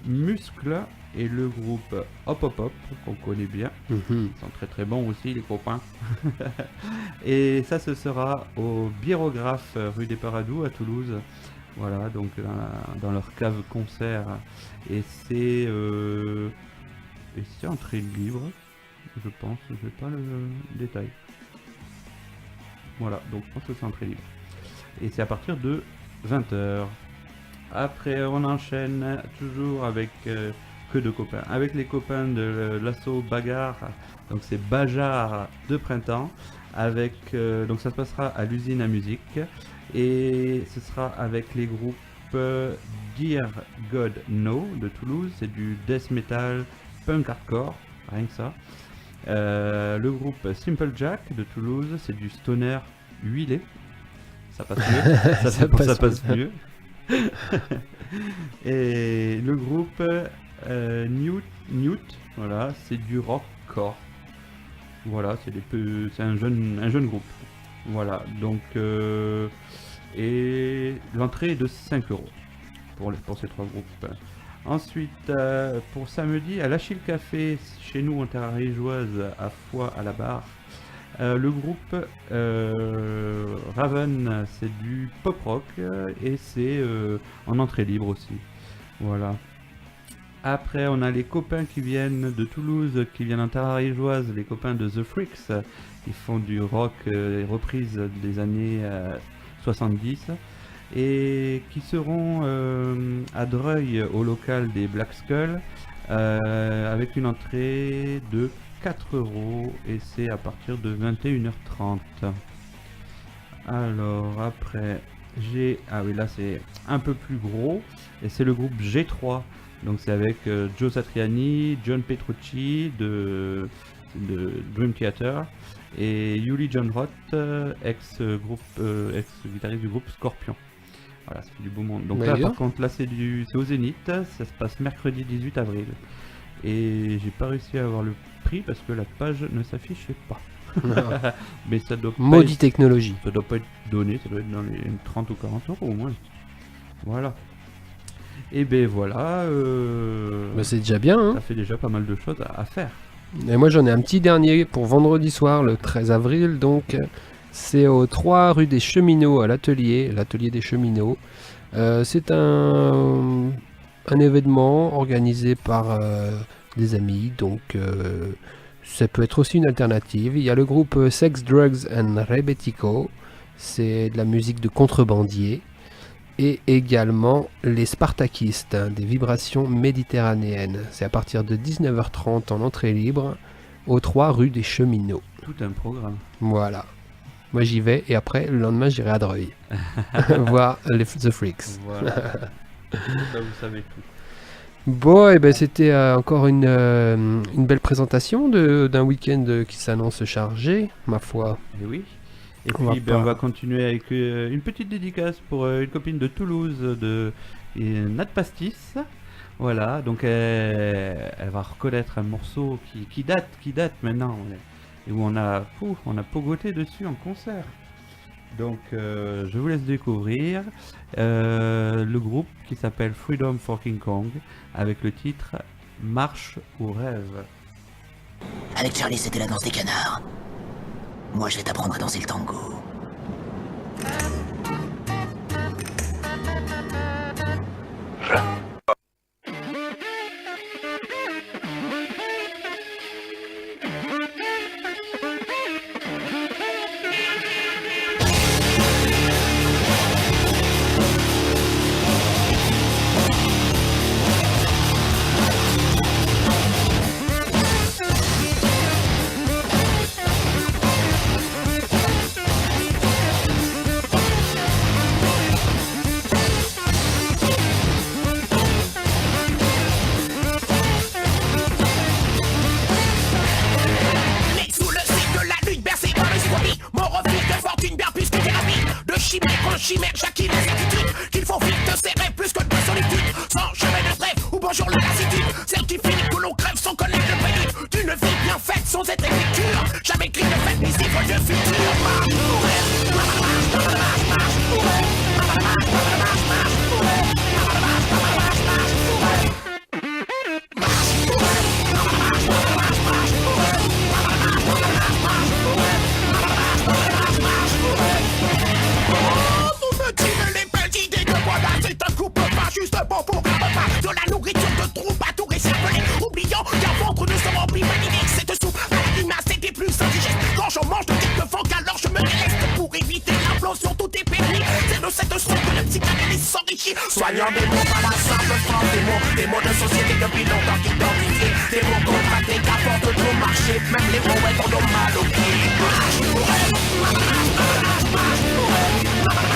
Muscle et le groupe Hop Hop Hop, qu'on connaît bien. Ils sont très très bons aussi, les copains. Et ça, ce sera au Biérographe rue des Paradous à Toulouse. Voilà, donc dans leur cave concert. Et c'est entrée libre, je pense. Je n'ai pas le détail. Voilà, donc je pense que c'est entrée libre. Et c'est à partir de 20h. Après, on enchaîne toujours avec que de copains. Avec les copains de l'assaut Bagarre. Donc c'est Bajar de printemps. Avec, donc ça se passera à l'usine à musique. Et ce sera avec les groupes Dear God No de Toulouse. C'est du death metal punk hardcore. Rien que ça. Le groupe Simple Jack de Toulouse. C'est du stoner huilé. Ça passe mieux. ça passe mieux. Et le groupe Newt, voilà, c'est du rockcore. Voilà, c'est un jeune groupe. Voilà, donc et l'entrée est de 5 euros pour ces trois groupes. Ensuite, pour samedi, à l'Achille Café, chez nous en terre ariégeoise, à Foix à la Barre, le groupe Raven, c'est du pop rock et c'est en entrée libre aussi. Voilà. Après, on a les copains qui viennent de Toulouse, qui viennent en terre ariégeoise, les copains de The Freaks, qui font du rock reprise des années 70, et qui seront à Dreuil au local des Black Skull, avec une entrée de 4 euros, et c'est à partir de 21h30. Alors après ah oui, là c'est un peu plus gros, et c'est le groupe G3. Donc c'est avec Joe Satriani, John Petrucci de Dream Theater, et Yuli John Roth, ex-guitariste du groupe Scorpion. Voilà, c'est du beau monde. Donc là par contre, là c'est au Zénith, ça se passe mercredi 18 avril. Et j'ai pas réussi à avoir le prix parce que la page ne s'affichait pas. Mais ça doit pas
Maudit
être-
technologie.
Ça doit pas être donné, ça doit être dans les 30 ou 40 euros au moins. Voilà. Et ben voilà.
Bah, c'est déjà bien, hein.
Ça fait déjà pas mal de choses à faire.
Et moi j'en ai un petit dernier pour vendredi soir, le 13 avril, donc c'est au 3 rue des Cheminots à l'atelier des Cheminots. C'est un événement organisé par des amis, donc ça peut être aussi une alternative. Il y a le groupe Sex, Drugs and Rebetico, c'est de la musique de contrebandier. Et également les Spartakistes, hein, des vibrations méditerranéennes. C'est à partir de 19h30 en entrée libre, au 3 rue des Cheminots.
Tout un programme.
Voilà. Moi j'y vais et après le lendemain j'irai à Dreuil. Voir The Freaks.
Voilà. Ça, vous savez tout.
Bon, et ben c'était encore une belle présentation d'un week-end qui s'annonce chargé, ma foi.
Et oui. Et
On
puis
va
on
pas-
va continuer avec une petite dédicace pour une copine de Toulouse, Nat Pastis. Voilà, donc elle va reconnaître un morceau qui date maintenant, et où on a pogoté dessus en concert. Donc je vous laisse découvrir le groupe qui s'appelle Freedom for King Kong avec le titre Marche ou rêve.
Avec Charlie, c'était la danse des canards. Moi, je vais t'apprendre à danser le tango.
Né sous le signe de la lutte bercé par les squamis. Mon refus de fortune bien plus que thérapie. De chimère en chimère, j'acquis les attitudes qu'il faut vite de serrer plus que de solitude. Sans chemin de trêve ou bonjour la lassitude. Certifie que l'on crève sans connaître le prélude d'une vie bien faite sans être écriture. Jamais écrit de fait ni cycle de futur. Marche, marche, marche, marche, marche, marche, vous me tirez les belles idées que voilà, c'est un couple pas juste bon pour un repas. De la nourriture de troupe à tout réceptionner. Oubliant qu'un ventre ne se remplit pas d'idées. Cette soupe à la limace c'était plus indigeste. Quand j'en mange de quelques funk, alors je me reste pour éviter l'implosion, tout est permis. C'est de cette soupe que le psychanalyste s'enrichit. Soignant des mots par la simple phrase des mots de société depuis longtemps identifiés. Des mots contractés qu'apportent tout marché. Même les poètes en ont mal au pied. Marche, ouais, marche, marche,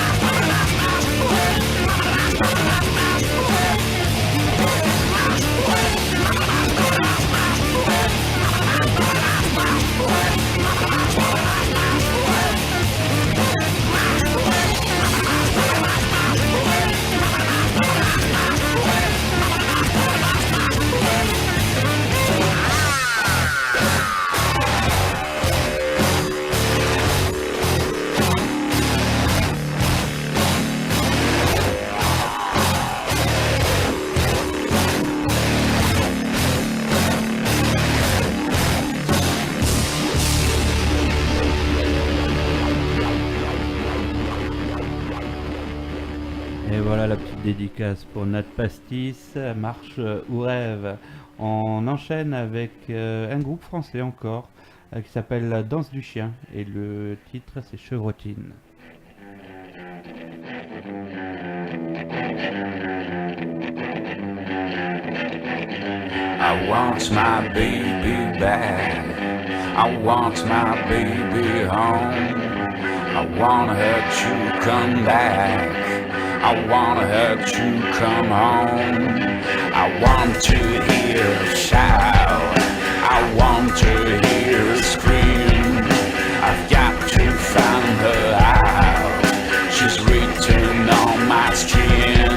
Et voilà la petite dédicace pour Nat Pastis, Marche ou rêve. On enchaîne avec un groupe français encore qui s'appelle La Danse du Chien et le titre c'est Chevrotine.
I want my baby back. I want my baby home. I want her to come back. I want her to come home. I want to hear her shout. I want to hear her scream. I've got to find her out. She's written on my skin.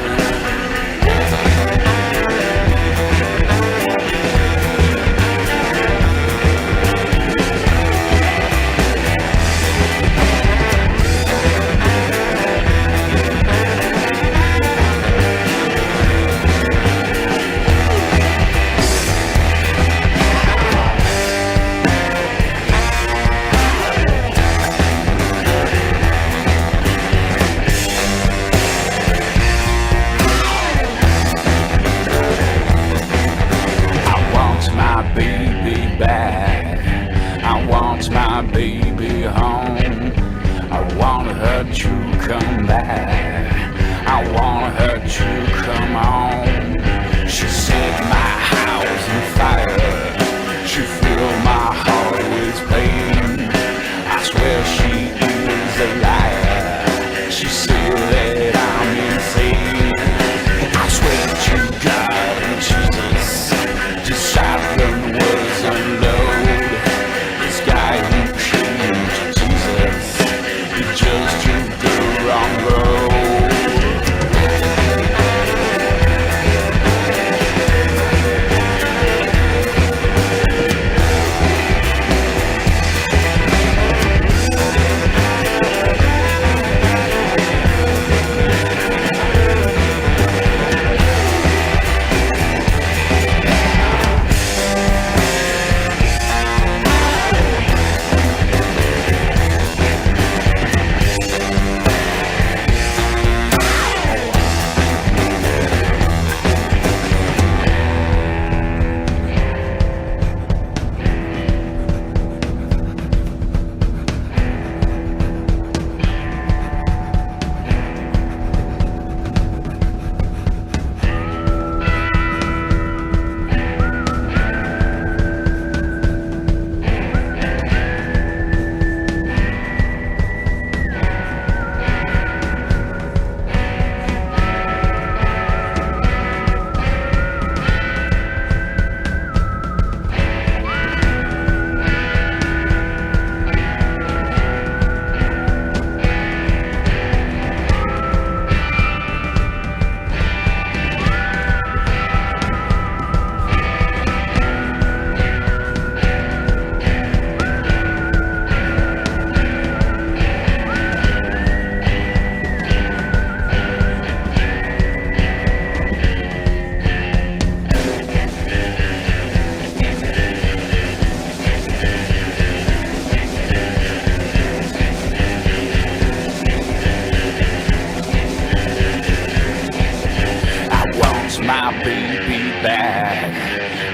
back.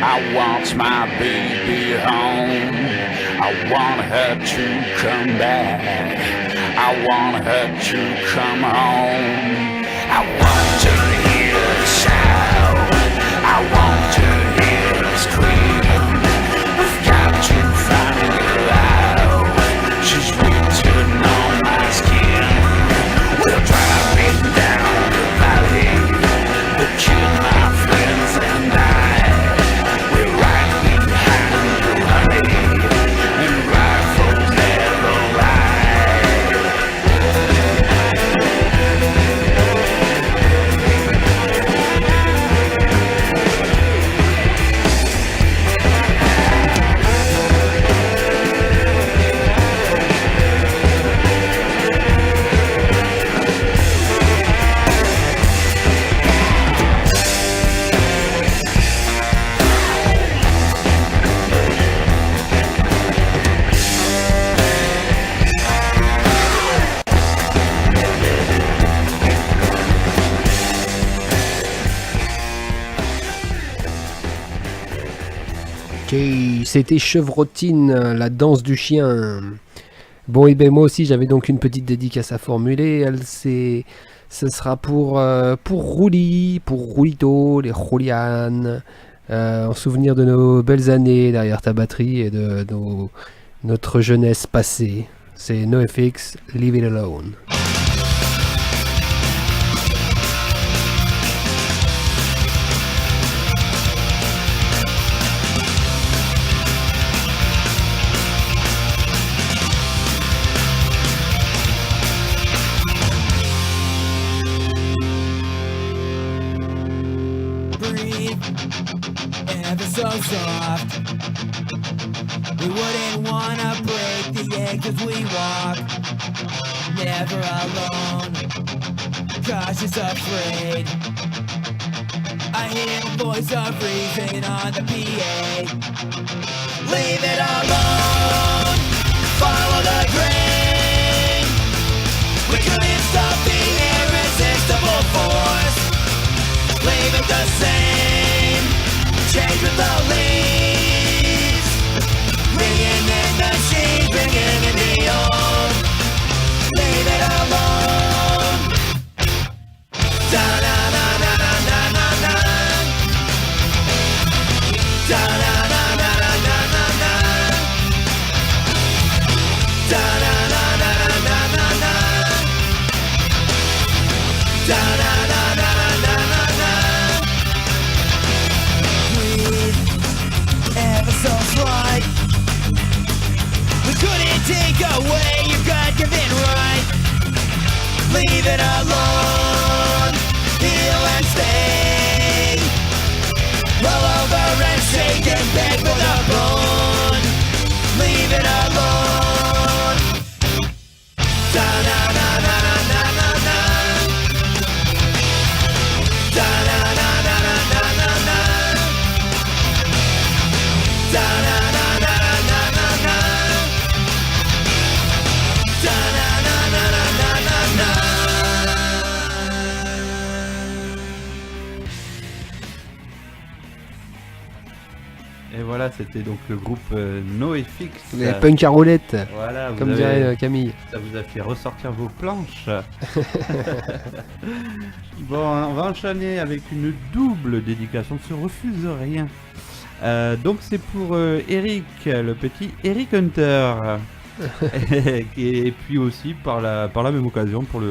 I want my baby home. I want her to come back. I want her to come home. I want to hear her shout. I want to hear her scream. I've got to find her out. She's written on my skin. We'll drive it down the valley. The kid, my friends, and I. We're right behind you, honey. And rifles never lie.
Ok, c'était Chevrotine, la danse du chien. Bon, et ben moi aussi j'avais donc une petite dédicace à formuler. Ce sera pour Rouli, pour Roulito, les Roulianes, en souvenir de nos belles années derrière ta batterie et de notre jeunesse passée. C'est NoFX, Leave It Alone.
Ever so soft. We wouldn't wanna break the egg as we walk. Never alone, cautious, afraid. I hear the voice of reason on the PA. Leave it alone, follow the grain. We couldn't stop the irresistible force. Leave it the same, change with the leaves. Ringing in the sheets, ringing in the old. Leave it alone. Da na na na na na na. Da na na na na na na. Da na na na na na na. Da na na na na na na. Breathe, ever so slight. We couldn't take away your God-given right. Leave it alone, heal and stay. Roll over and shake and beg for the bone. Leave it alone. Da na na na na na na. Da na na na na na na. Da na na na na na na. Da na na na na na na.
Et voilà, c'était donc le groupe NoFX.
Les punk à roulette,
Voilà,
comme dirait Camille.
Ça vous a fait ressortir vos planches. Bon, on va enchaîner avec une double dédicace, on ne se refuse rien. Donc c'est pour Eric, le petit Eric Hunter. Et puis aussi par la même occasion pour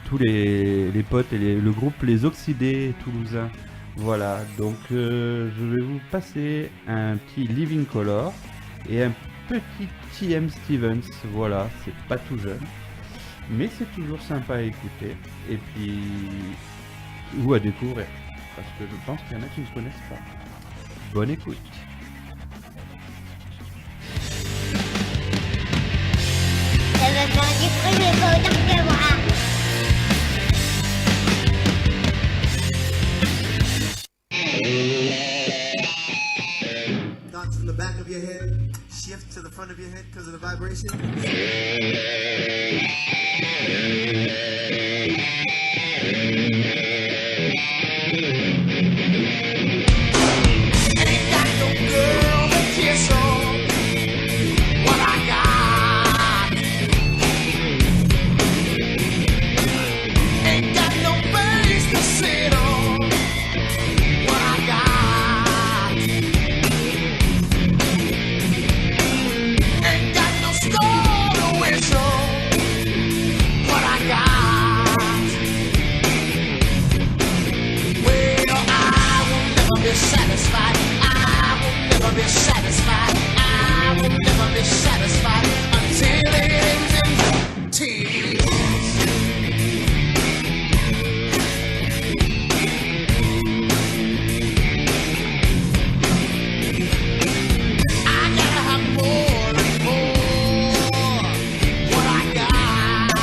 tous les potes et le groupe Les Oxydés toulousains. Voilà, donc je vais vous passer un petit Living Color et un petit T.M. Stevens. Voilà, c'est pas tout jeune, mais c'est toujours sympa à écouter et puis ou à découvrir, parce que je pense qu'il y en a qui ne connaissent pas. Bonne écoute.
Thoughts from the back of your head shift to the front of your head because of the vibration.
satisfied. I will never be satisfied. I will never be satisfied until it ends in tears. I gotta have more and more. What I got.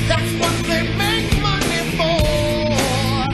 That's what they make money for.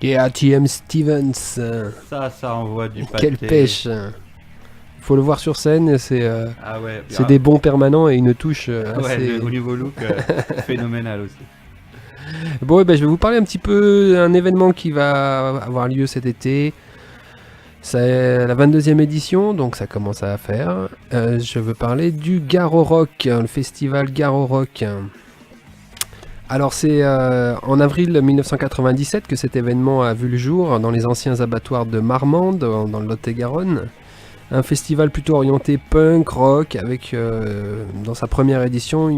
Yeah, TM Stevens.
Ça envoie du pâté.
Quelle pêche. Faut le voir sur scène, c'est
Ah ouais,
c'est des bons permanents et une touche
ouais,
assez...
au niveau look, phénoménal aussi.
Bon, je vais vous parler un petit peu d'un événement qui va avoir lieu cet été. C'est la 22e édition, donc ça commence à faire. Je veux parler du Garo Rock, le festival Garo Rock. Alors c'est en avril 1997 que cet événement a vu le jour dans les anciens abattoirs de Marmande, dans le Lot-et-Garonne. Un festival plutôt orienté punk, rock, avec dans sa première édition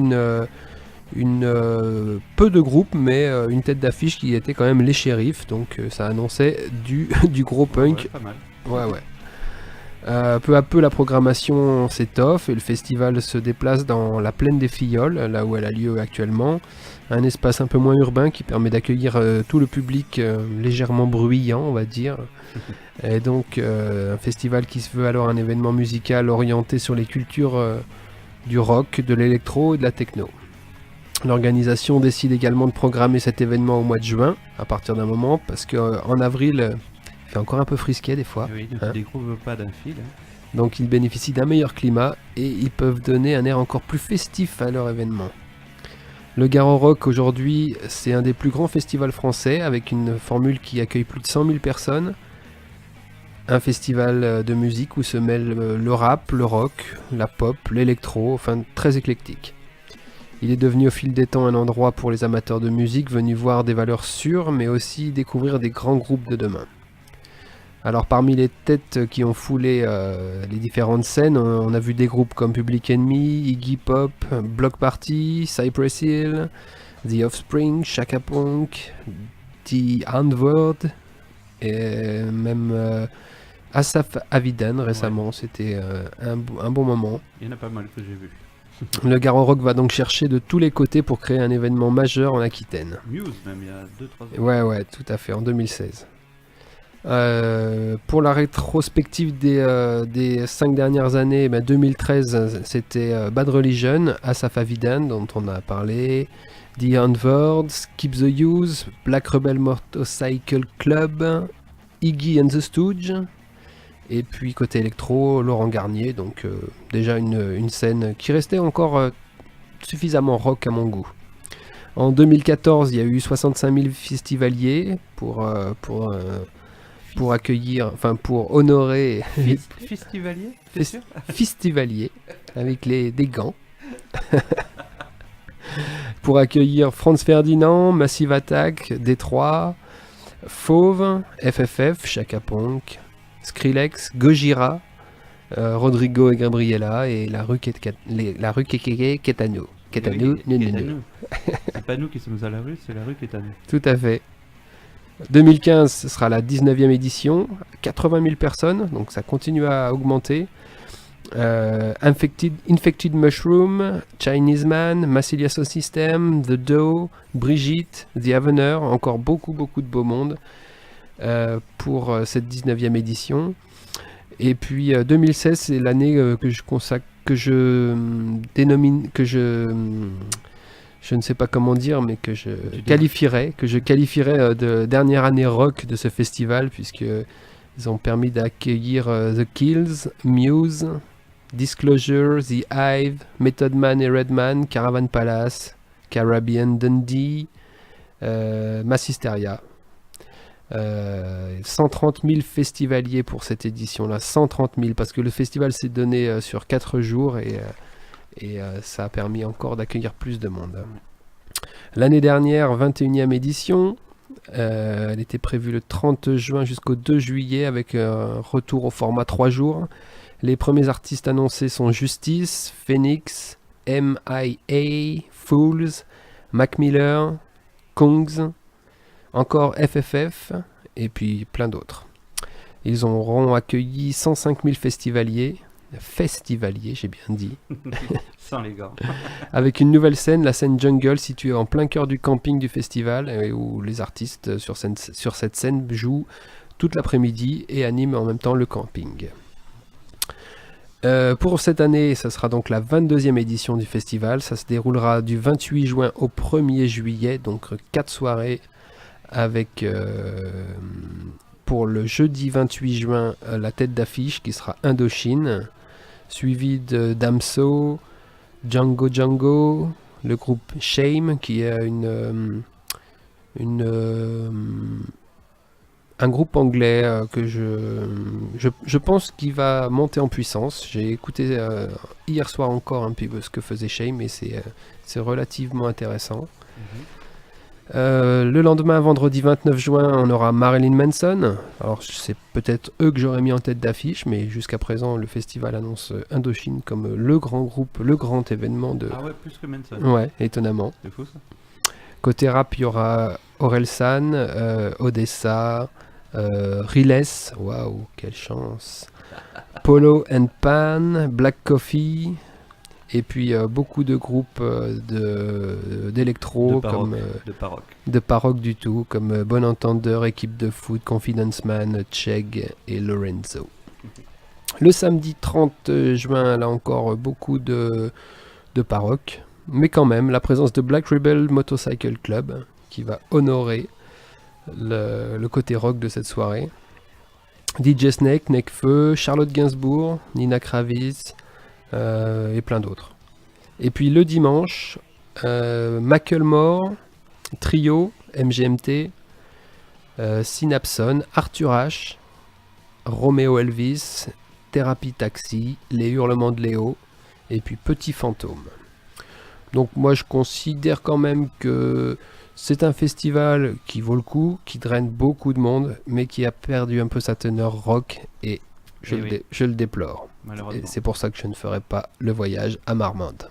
peu de groupes, mais une tête d'affiche qui était quand même les Shérifs, donc ça annonçait du gros punk.
Ouais, pas mal.
Ouais. Peu à peu la programmation s'étoffe et le festival se déplace dans la plaine des Filloles, là où elle a lieu actuellement. Un espace un peu moins urbain qui permet d'accueillir tout le public légèrement bruyant, on va dire. Et donc un festival qui se veut alors un événement musical orienté sur les cultures du rock, de l'électro et de la techno. L'organisation décide également de programmer cet événement au mois de juin, à partir d'un moment, parce qu'en avril, il fait encore un peu frisquet des fois.
Oui, ne découvre pas d'un fil.
Donc ils bénéficient d'un meilleur climat et ils peuvent donner un air encore plus festif à leur événement. Le Garo Rock aujourd'hui, c'est un des plus grands festivals français, avec une formule qui accueille plus de 100 000 personnes. Un festival de musique où se mêlent le rap, le rock, la pop, l'électro, enfin très éclectique. Il est devenu au fil des temps un endroit pour les amateurs de musique venus voir des valeurs sûres, mais aussi découvrir des grands groupes de demain. Alors parmi les têtes qui ont foulé les différentes scènes, on a vu des groupes comme Public Enemy, Iggy Pop, Bloc Party, Cypress Hill, The Offspring, Chaka Punk, The N-Word, et même Asaf Avidan récemment, c'était un bon moment.
Il y en a pas mal que j'ai vu.
Le Garo Rock va donc chercher de tous les côtés pour créer un événement majeur en Aquitaine.
Muse même, il y a 2-3 ans.
Ouais, tout à fait, en 2016. Pour la rétrospective des 5 dernières années, 2013 c'était Bad Religion, Asaf Avidan dont on a parlé, The N-Word, Keep the Youth, Black Rebel Motorcycle Club, Iggy and the Stooges, et puis côté électro, Laurent Garnier, donc déjà une scène qui restait encore suffisamment rock à mon goût. En 2014, il y a eu 65 000 festivaliers pour accueillir, enfin pour honorer...
Festivalier,
Festivalier, avec des gants. Pour accueillir Franz Ferdinand, Massive Attack, Détroit, Fauve, FFF, Chaka Punk, Skrillex, Gojira, Rodrigo et Gabriela et la rue Ketano. Ketano, non.
C'est pas nous qui sommes à la rue, c'est la rue Ketano.
Tout à fait. 2015, ce sera la 19e édition, 80 000 personnes, donc ça continue à augmenter. Infected Mushroom, Chinese Man, Massilia Sound System, The Doe, Brigitte, The Avener, encore beaucoup de beau monde pour cette 19e édition. Et puis 2016, c'est l'année que je consacre, que je dénomine, que je ne sais pas comment dire, mais que je qualifierais de dernière année rock de ce festival, puisqu'ils ont permis d'accueillir The Kills, Muse, Disclosure, The Hive, Method Man et Redman, Caravan Palace, Caribbean Dundee, Mass Hysteria. 130 000 festivaliers pour cette édition-là, 130 000, parce que le festival s'est donné sur 4 jours et ça a permis encore d'accueillir plus de monde. L'année dernière, 21e édition, elle était prévue le 30 juin jusqu'au 2 juillet avec un retour au format 3 jours. Les premiers artistes annoncés sont Justice, Phoenix, M.I.A., Fools, Mac Miller, Kongs, encore FFF et puis plein d'autres. Ils auront accueilli 105 000 festivaliers, j'ai bien dit.
Sans les gants.
Avec une nouvelle scène, la scène Jungle, située en plein cœur du camping du festival, où les artistes sur cette scène jouent toute l'après-midi et animent en même temps le camping. Pour cette année, ça sera donc la 22e édition du festival. Ça se déroulera du 28 juin au 1er juillet, donc 4 soirées avec pour le jeudi 28 juin la tête d'affiche qui sera Indochine, suivi de Damso, Django, le groupe Shame qui est un groupe anglais que je pense qu'il va monter en puissance. J'ai écouté hier soir encore un peu ce que faisait Shame et c'est relativement intéressant. Le lendemain, vendredi 29 juin, on aura Marilyn Manson. Alors c'est peut-être eux que j'aurais mis en tête d'affiche, mais jusqu'à présent le festival annonce Indochine comme le grand groupe, le grand événement de...
Ah ouais, plus que Manson.
Ouais, étonnamment.
C'est fou ça.
Côté rap, il y aura Orelsan, Odessa, Riles, waouh, quelle chance. Polo and Pan, Black Coffee, et puis beaucoup de groupes d'électro, comme de paroque du tout, comme Bon Entendeur, Équipe de foot, Confidence Man, Chegg et Lorenzo. Le samedi 30 juin, là encore, beaucoup de paroque, mais quand même la présence de Black Rebel Motorcycle Club qui va honorer le côté rock de cette soirée. DJ Snake, Nekfeu, Charlotte Gainsbourg, Nina Kraviz et plein d'autres. Et puis le dimanche, Macklemore, Trio, MGMT, Synapson, Arthur H, Romeo Elvis, Thérapie Taxi, Les Hurlements de Léo et puis Petit Fantôme. Donc moi je considère quand même que c'est un festival qui vaut le coup, qui draine beaucoup de monde, mais qui a perdu un peu sa teneur rock et je le déplore. Et c'est pour ça que je ne ferai pas le voyage à Marmande.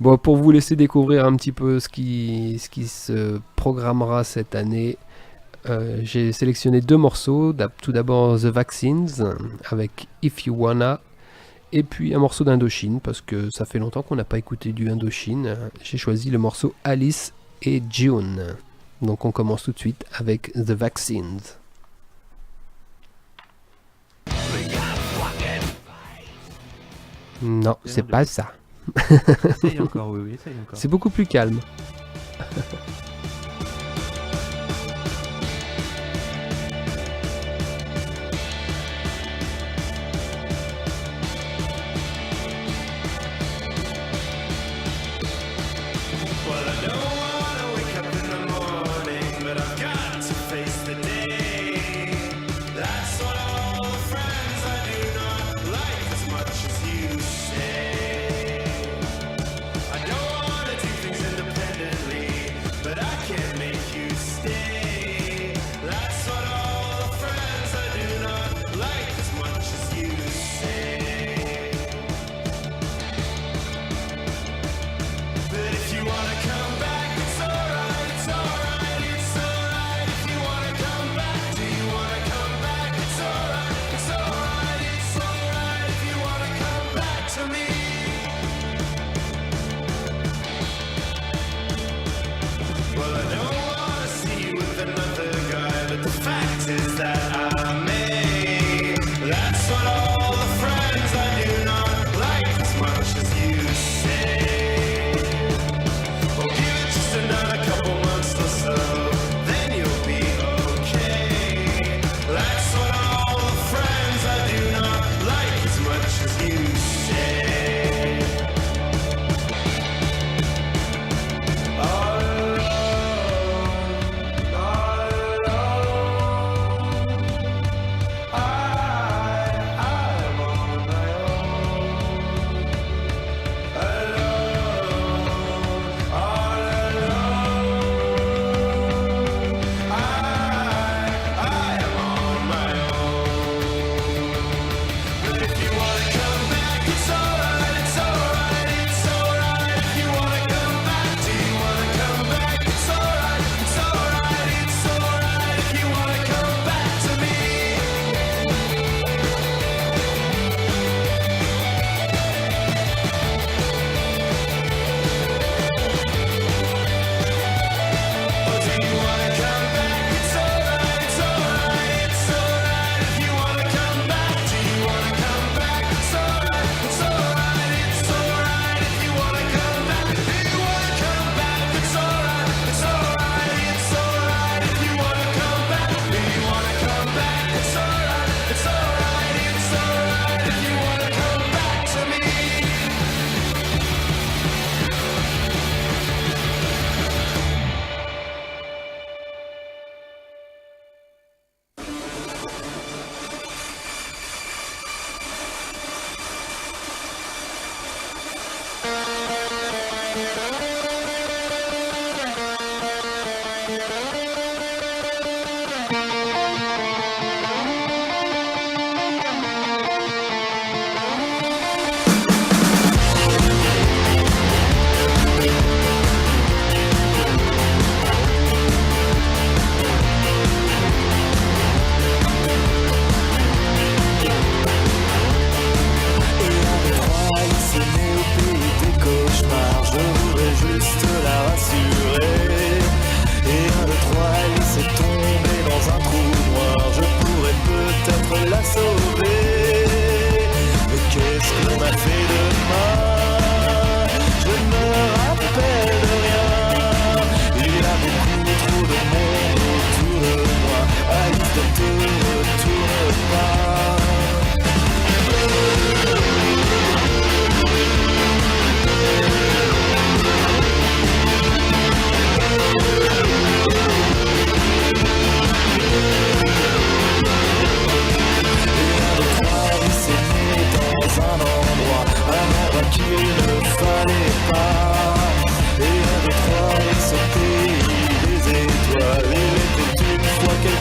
Bon, pour vous laisser découvrir un petit peu ce qui se programmera cette année, j'ai sélectionné 2 morceaux. Tout d'abord The Vaccines avec If You Wanna, et puis un morceau d'Indochine, parce que ça fait longtemps qu'on n'a pas écouté du Indochine. J'ai choisi le morceau Alice et June. Donc on commence tout de suite avec The Vaccines. Non, c'est pas ça.
Essaye encore, oui, essaye encore.
C'est beaucoup plus calme.
But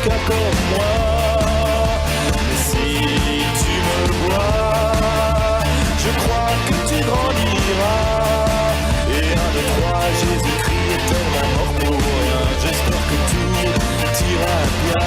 cas comme moi. Mais si tu me vois, je crois que tu grandiras. Et 1, 2, 3, Jésus-Christ est tellement mort pour rien. J'espère que tout ira bien.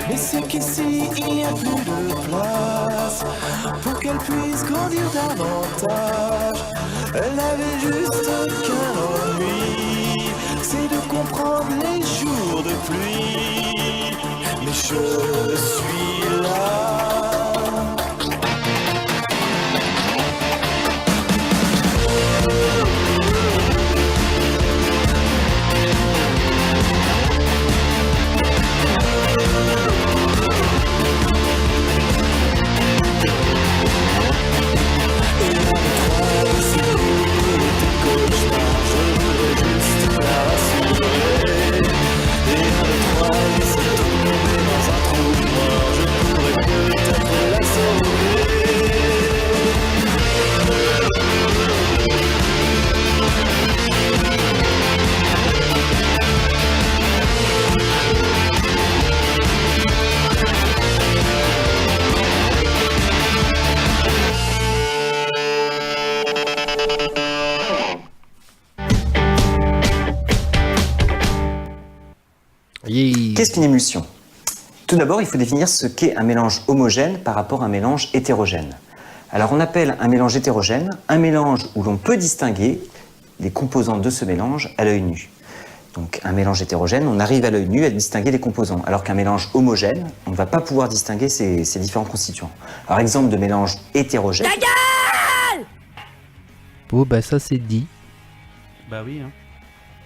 Mais c'est qu'ici il n'y a plus de place pour qu'elle puisse grandir davantage. Elle n'avait juste qu'un ennui, c'est de comprendre les jours de pluie. Mais je suis là.
Qu'est-ce qu'une émulsion ? Tout d'abord, il faut définir ce qu'est un mélange homogène par rapport à un mélange hétérogène. Alors on appelle un mélange hétérogène un mélange où l'on peut distinguer les composants de ce mélange à l'œil nu. Donc un mélange hétérogène, on arrive à l'œil nu à distinguer les composants, alors qu'un mélange homogène, on ne va pas pouvoir distinguer ces différents constituants. Alors exemple de mélange hétérogène...
Ta gueule!
Bon bah ça c'est dit.
Bah oui, hein.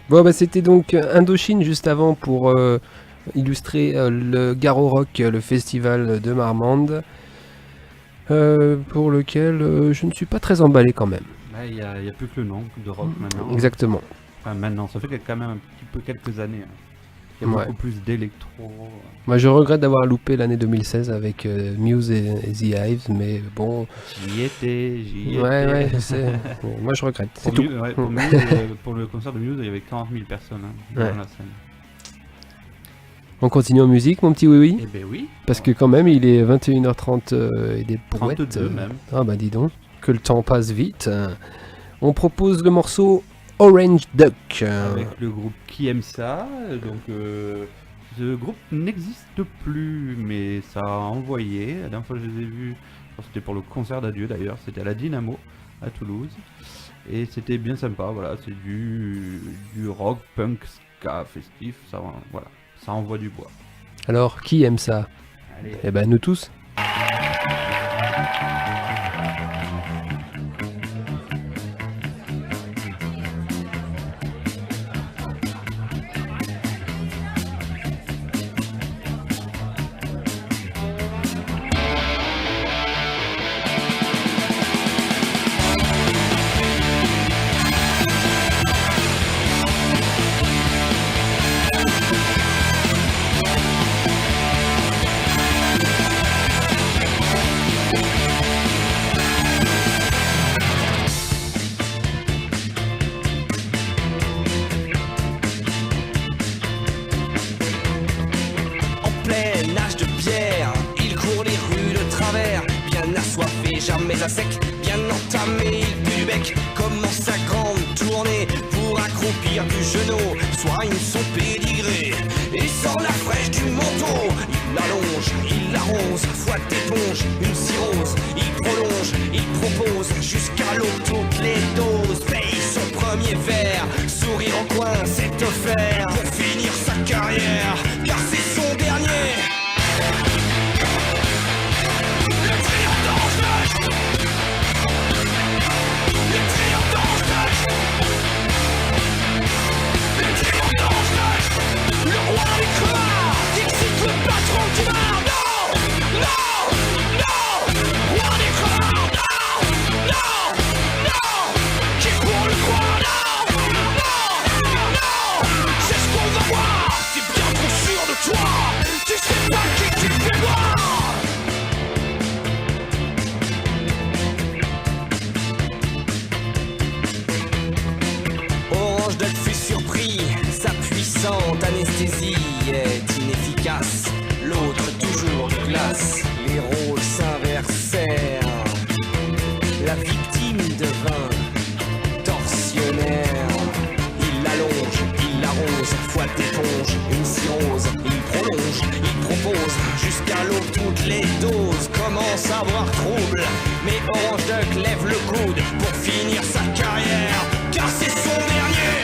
Bon bah c'était donc Indochine juste avant pour illustrer le Garo Rock, le festival de Marmande, pour lequel je ne suis pas très emballé quand même.
Il n'y a plus que le nom de rock maintenant.
Exactement.
Enfin maintenant, ça fait quand même un petit peu quelques années. Hein. Il y a beaucoup plus d'électro.
Moi je regrette d'avoir loupé l'année 2016 avec Muse et The Hives, mais bon...
J'y étais.
Ouais, je sais. Moi je regrette, c'est tout.
Ouais, pour, Muse, pour le concert de Muse, il y avait 40 000 personnes dans la scène.
On continue en musique, mon petit oui-oui ?
Eh ben oui.
Parce que quand même, il est 21h30 et des brouettes.
32 même.
Ah bah dis donc, que le temps passe vite. On propose le morceau Orange Duck.
Avec le groupe Qui aime ça. Donc ce groupe n'existe plus, mais ça a envoyé. La dernière fois que je les ai vus, c'était pour le concert d'adieu d'ailleurs, c'était à la Dynamo à Toulouse. Et c'était bien sympa, voilà, c'est du rock, punk, ska, festif, ça, voilà, ça envoie du bois.
Alors, qui aime ça ?
Allez.
Eh ben nous tous.
Jamais à sec, bien entamé, il pue du bec. Commence sa grande tournée pour accroupir du genou. Soit une son pédigrée, et sort la fraîche du manteau. Il l'allonge, il l'arrose, fois d'éponge, une cirrhose. Il prolonge, il propose jusqu'à l'eau toutes les doses. Paye son premier verre, sourire en coin, c'est offert pour finir sa carrière, car c'est son dernier. Le roi des croix, Dixit le patron du bar, non! place, les rôles s'inversèrent. La victime devint tortionnaire. Il l'allonge, il l'arrose, fois d'éponge, une cirrhose. Il prolonge, il propose, jusqu'à l'aube toutes les doses commencent à avoir trouble. Mais Orange Duck lève le coude pour finir sa carrière, car c'est son dernier.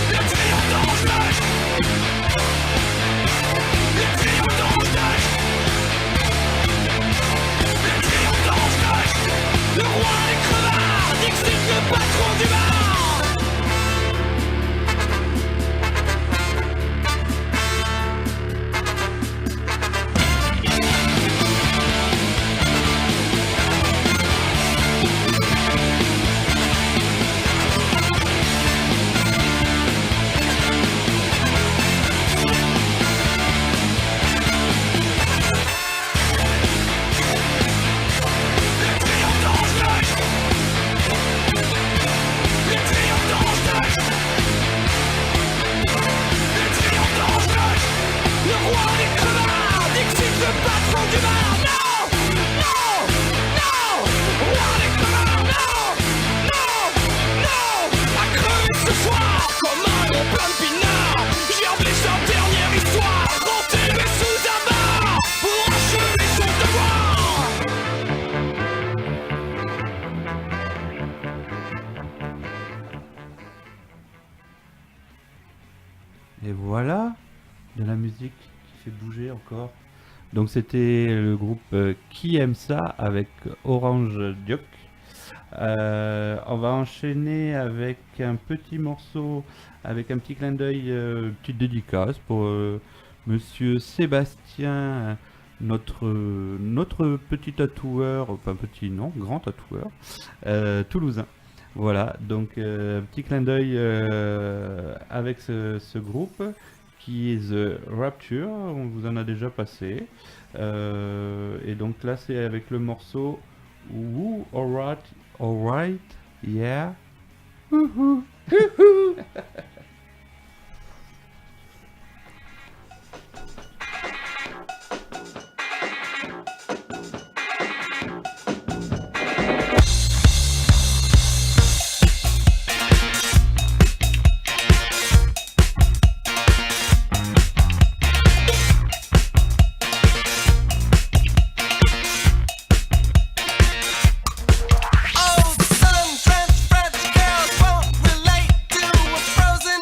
Le triomphe d'Orange Duck. Le triomphe d'Orange Duck. Le triomphe d'Orange Duck. Le roi des crevards, Dixit le patron du bar.
Et voilà, de la musique qui fait bouger encore. Donc c'était le groupe Qui aime ça avec Orange Duck. On va enchaîner avec un petit morceau, avec un petit clin d'œil, petite dédicace pour Monsieur Sébastien, notre petit tatoueur, enfin petit non, grand tatoueur, toulousain. Voilà, donc petit clin d'œil avec ce groupe qui est The Rapture, on vous en a déjà passé. Et donc là c'est avec le morceau Woo, alright, yeah. Woohoo, woohoo.
Oh, sun-drenched French girls won't relate to a frozen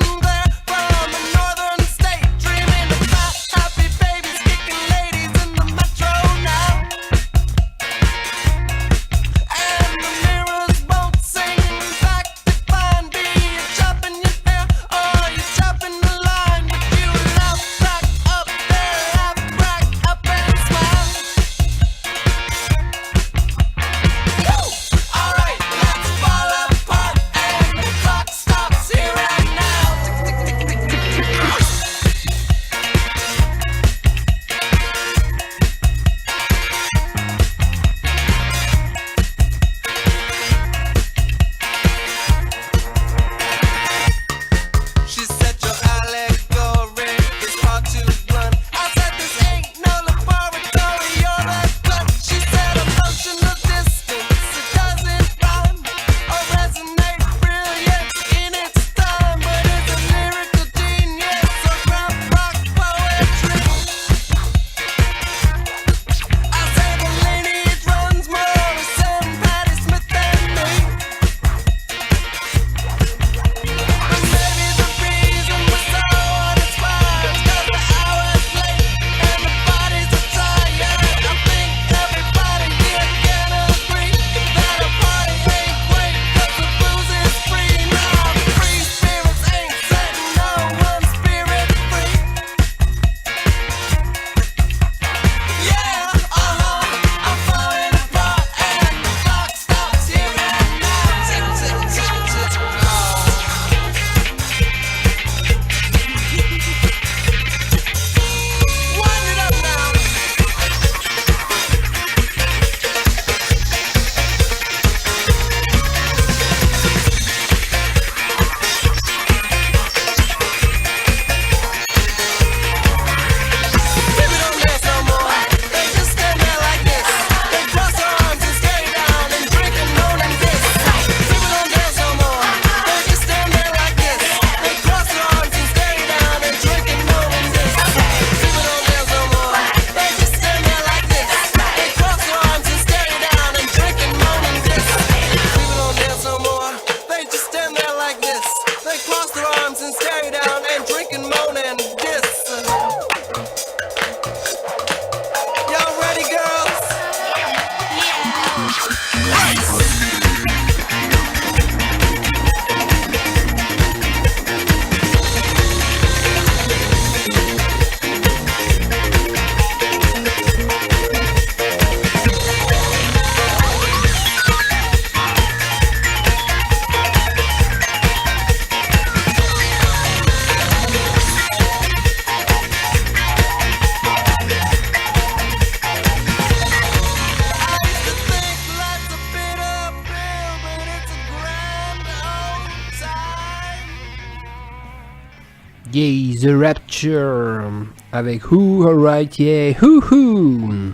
Yeah, The Rapture avec Who, alright, yeah, whoo.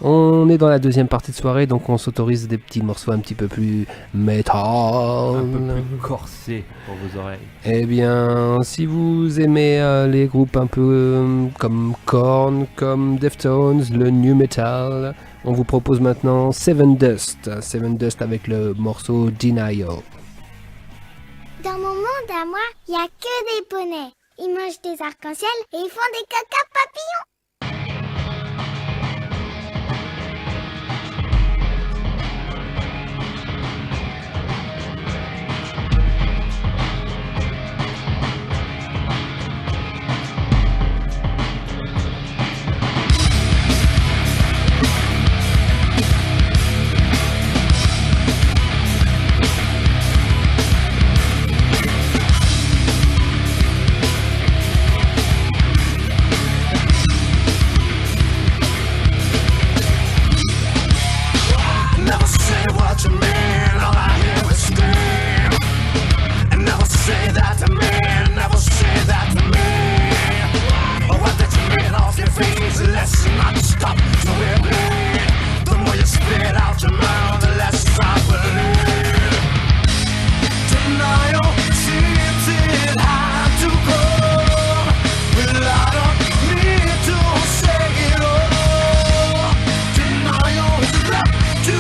On est dans la deuxième partie de soirée, donc on s'autorise des petits morceaux un petit peu plus métal.
Un peu plus corsé pour vos oreilles.
Eh bien, si vous aimez les groupes un peu comme Korn, comme Deftones, le new metal, on vous propose maintenant Seven Dust avec le morceau Denial.
Dans mon monde à moi, il n'y a que des poneys. Ils mangent des arcs-en-ciel et ils font des caca papillons.
Never say what you mean, all I hear is scream. And never say that to me, never say that to me. Or what did you mean off your feet? Let's not stop till we bleed. The more you spit out your mouth, the less I believe. Denial seems it had to go. Well, I don't need to say it all. Denial is left to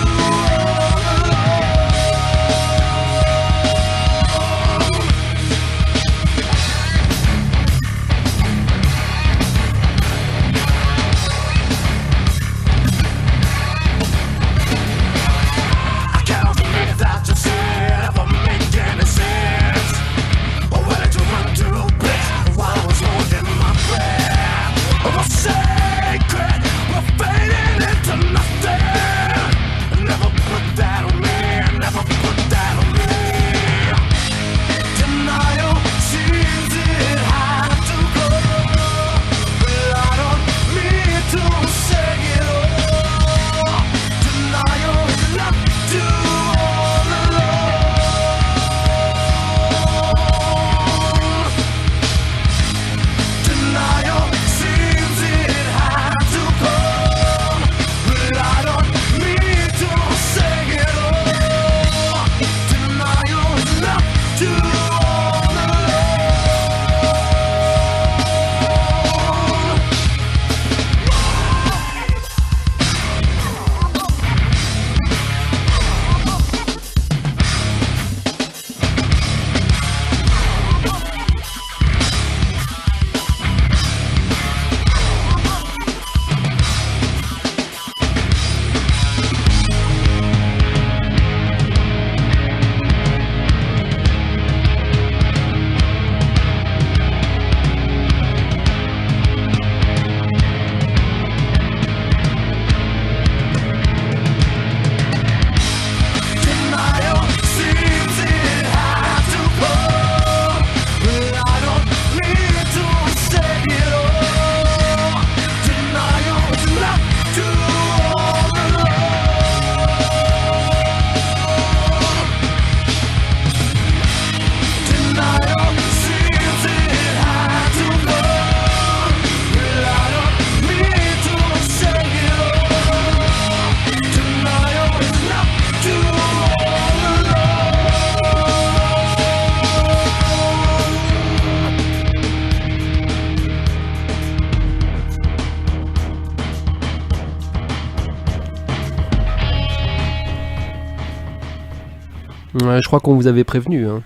Je crois qu'on vous avait prévenu, hein.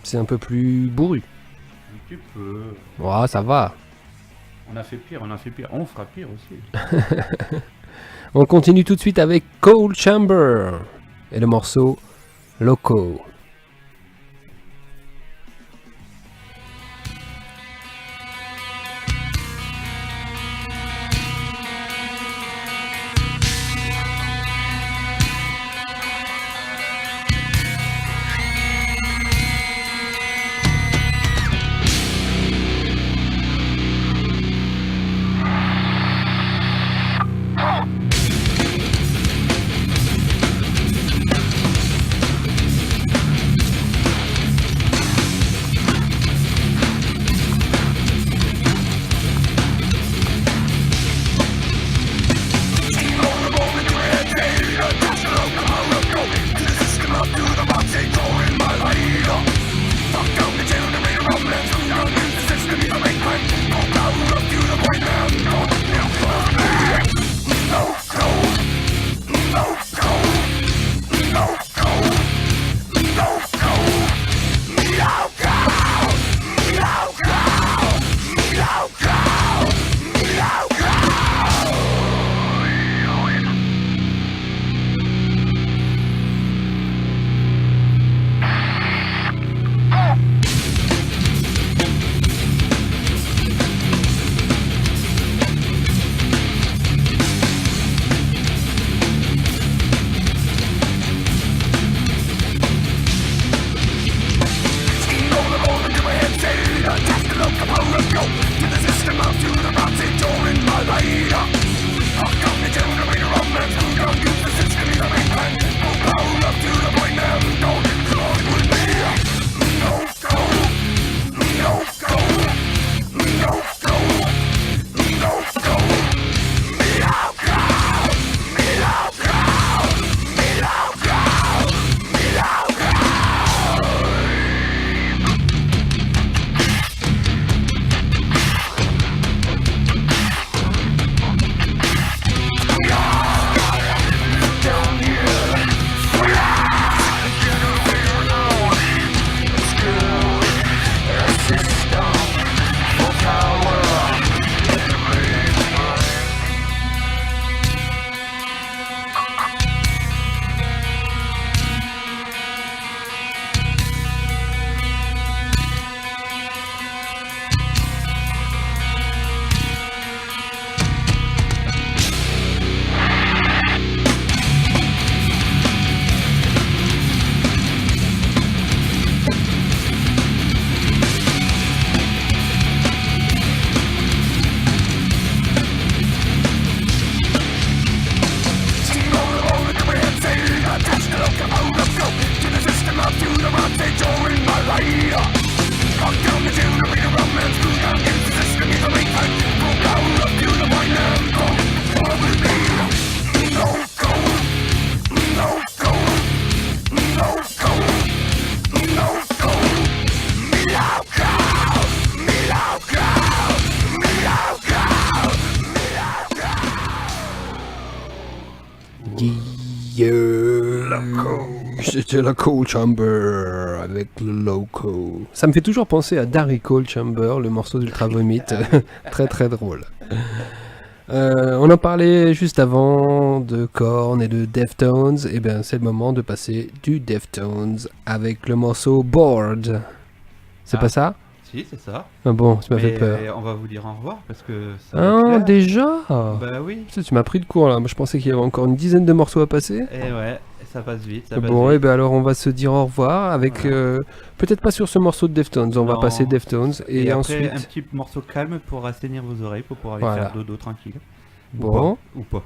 C'est un peu plus bourru.
Un petit peu.
Ouais, ça va.
On a fait pire. On fera pire aussi.
On continue tout de suite avec Cold Chamber et le morceau Loco. C'était la Coal Chamber avec le Loco. Ça me fait toujours penser à Darry Coal Chamber, le morceau d'Ultra Vomit. Très très drôle. On en parlait juste avant de Korn et de Deftones. Et bien c'est le moment de passer du Deftones avec le morceau Bored. C'est pas ça?
Si, c'est ça.
Ah bon, tu m'as fait peur.
On va vous dire au revoir parce que ça
Ah,
va plaire.
déjà?
Bah oui.
Tu m'as pris de court là. Moi je pensais qu'il y avait encore une dizaine de morceaux à passer.
Et ouais, ça passe vite.
Bon, et ben alors on va se dire au revoir avec peut-être pas sur ce morceau de Deftones, on va passer Deftones et
après,
ensuite
un petit morceau calme pour assainir vos oreilles pour pouvoir aller
Voilà.
faire dodo tranquille.
bon,
Ou pas.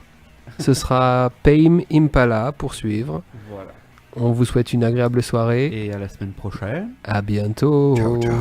ce sera Tame Impala pour suivre.
Voilà.
On vous souhaite une agréable soirée.
Et à la semaine prochaine.
À bientôt.
Ciao, ciao.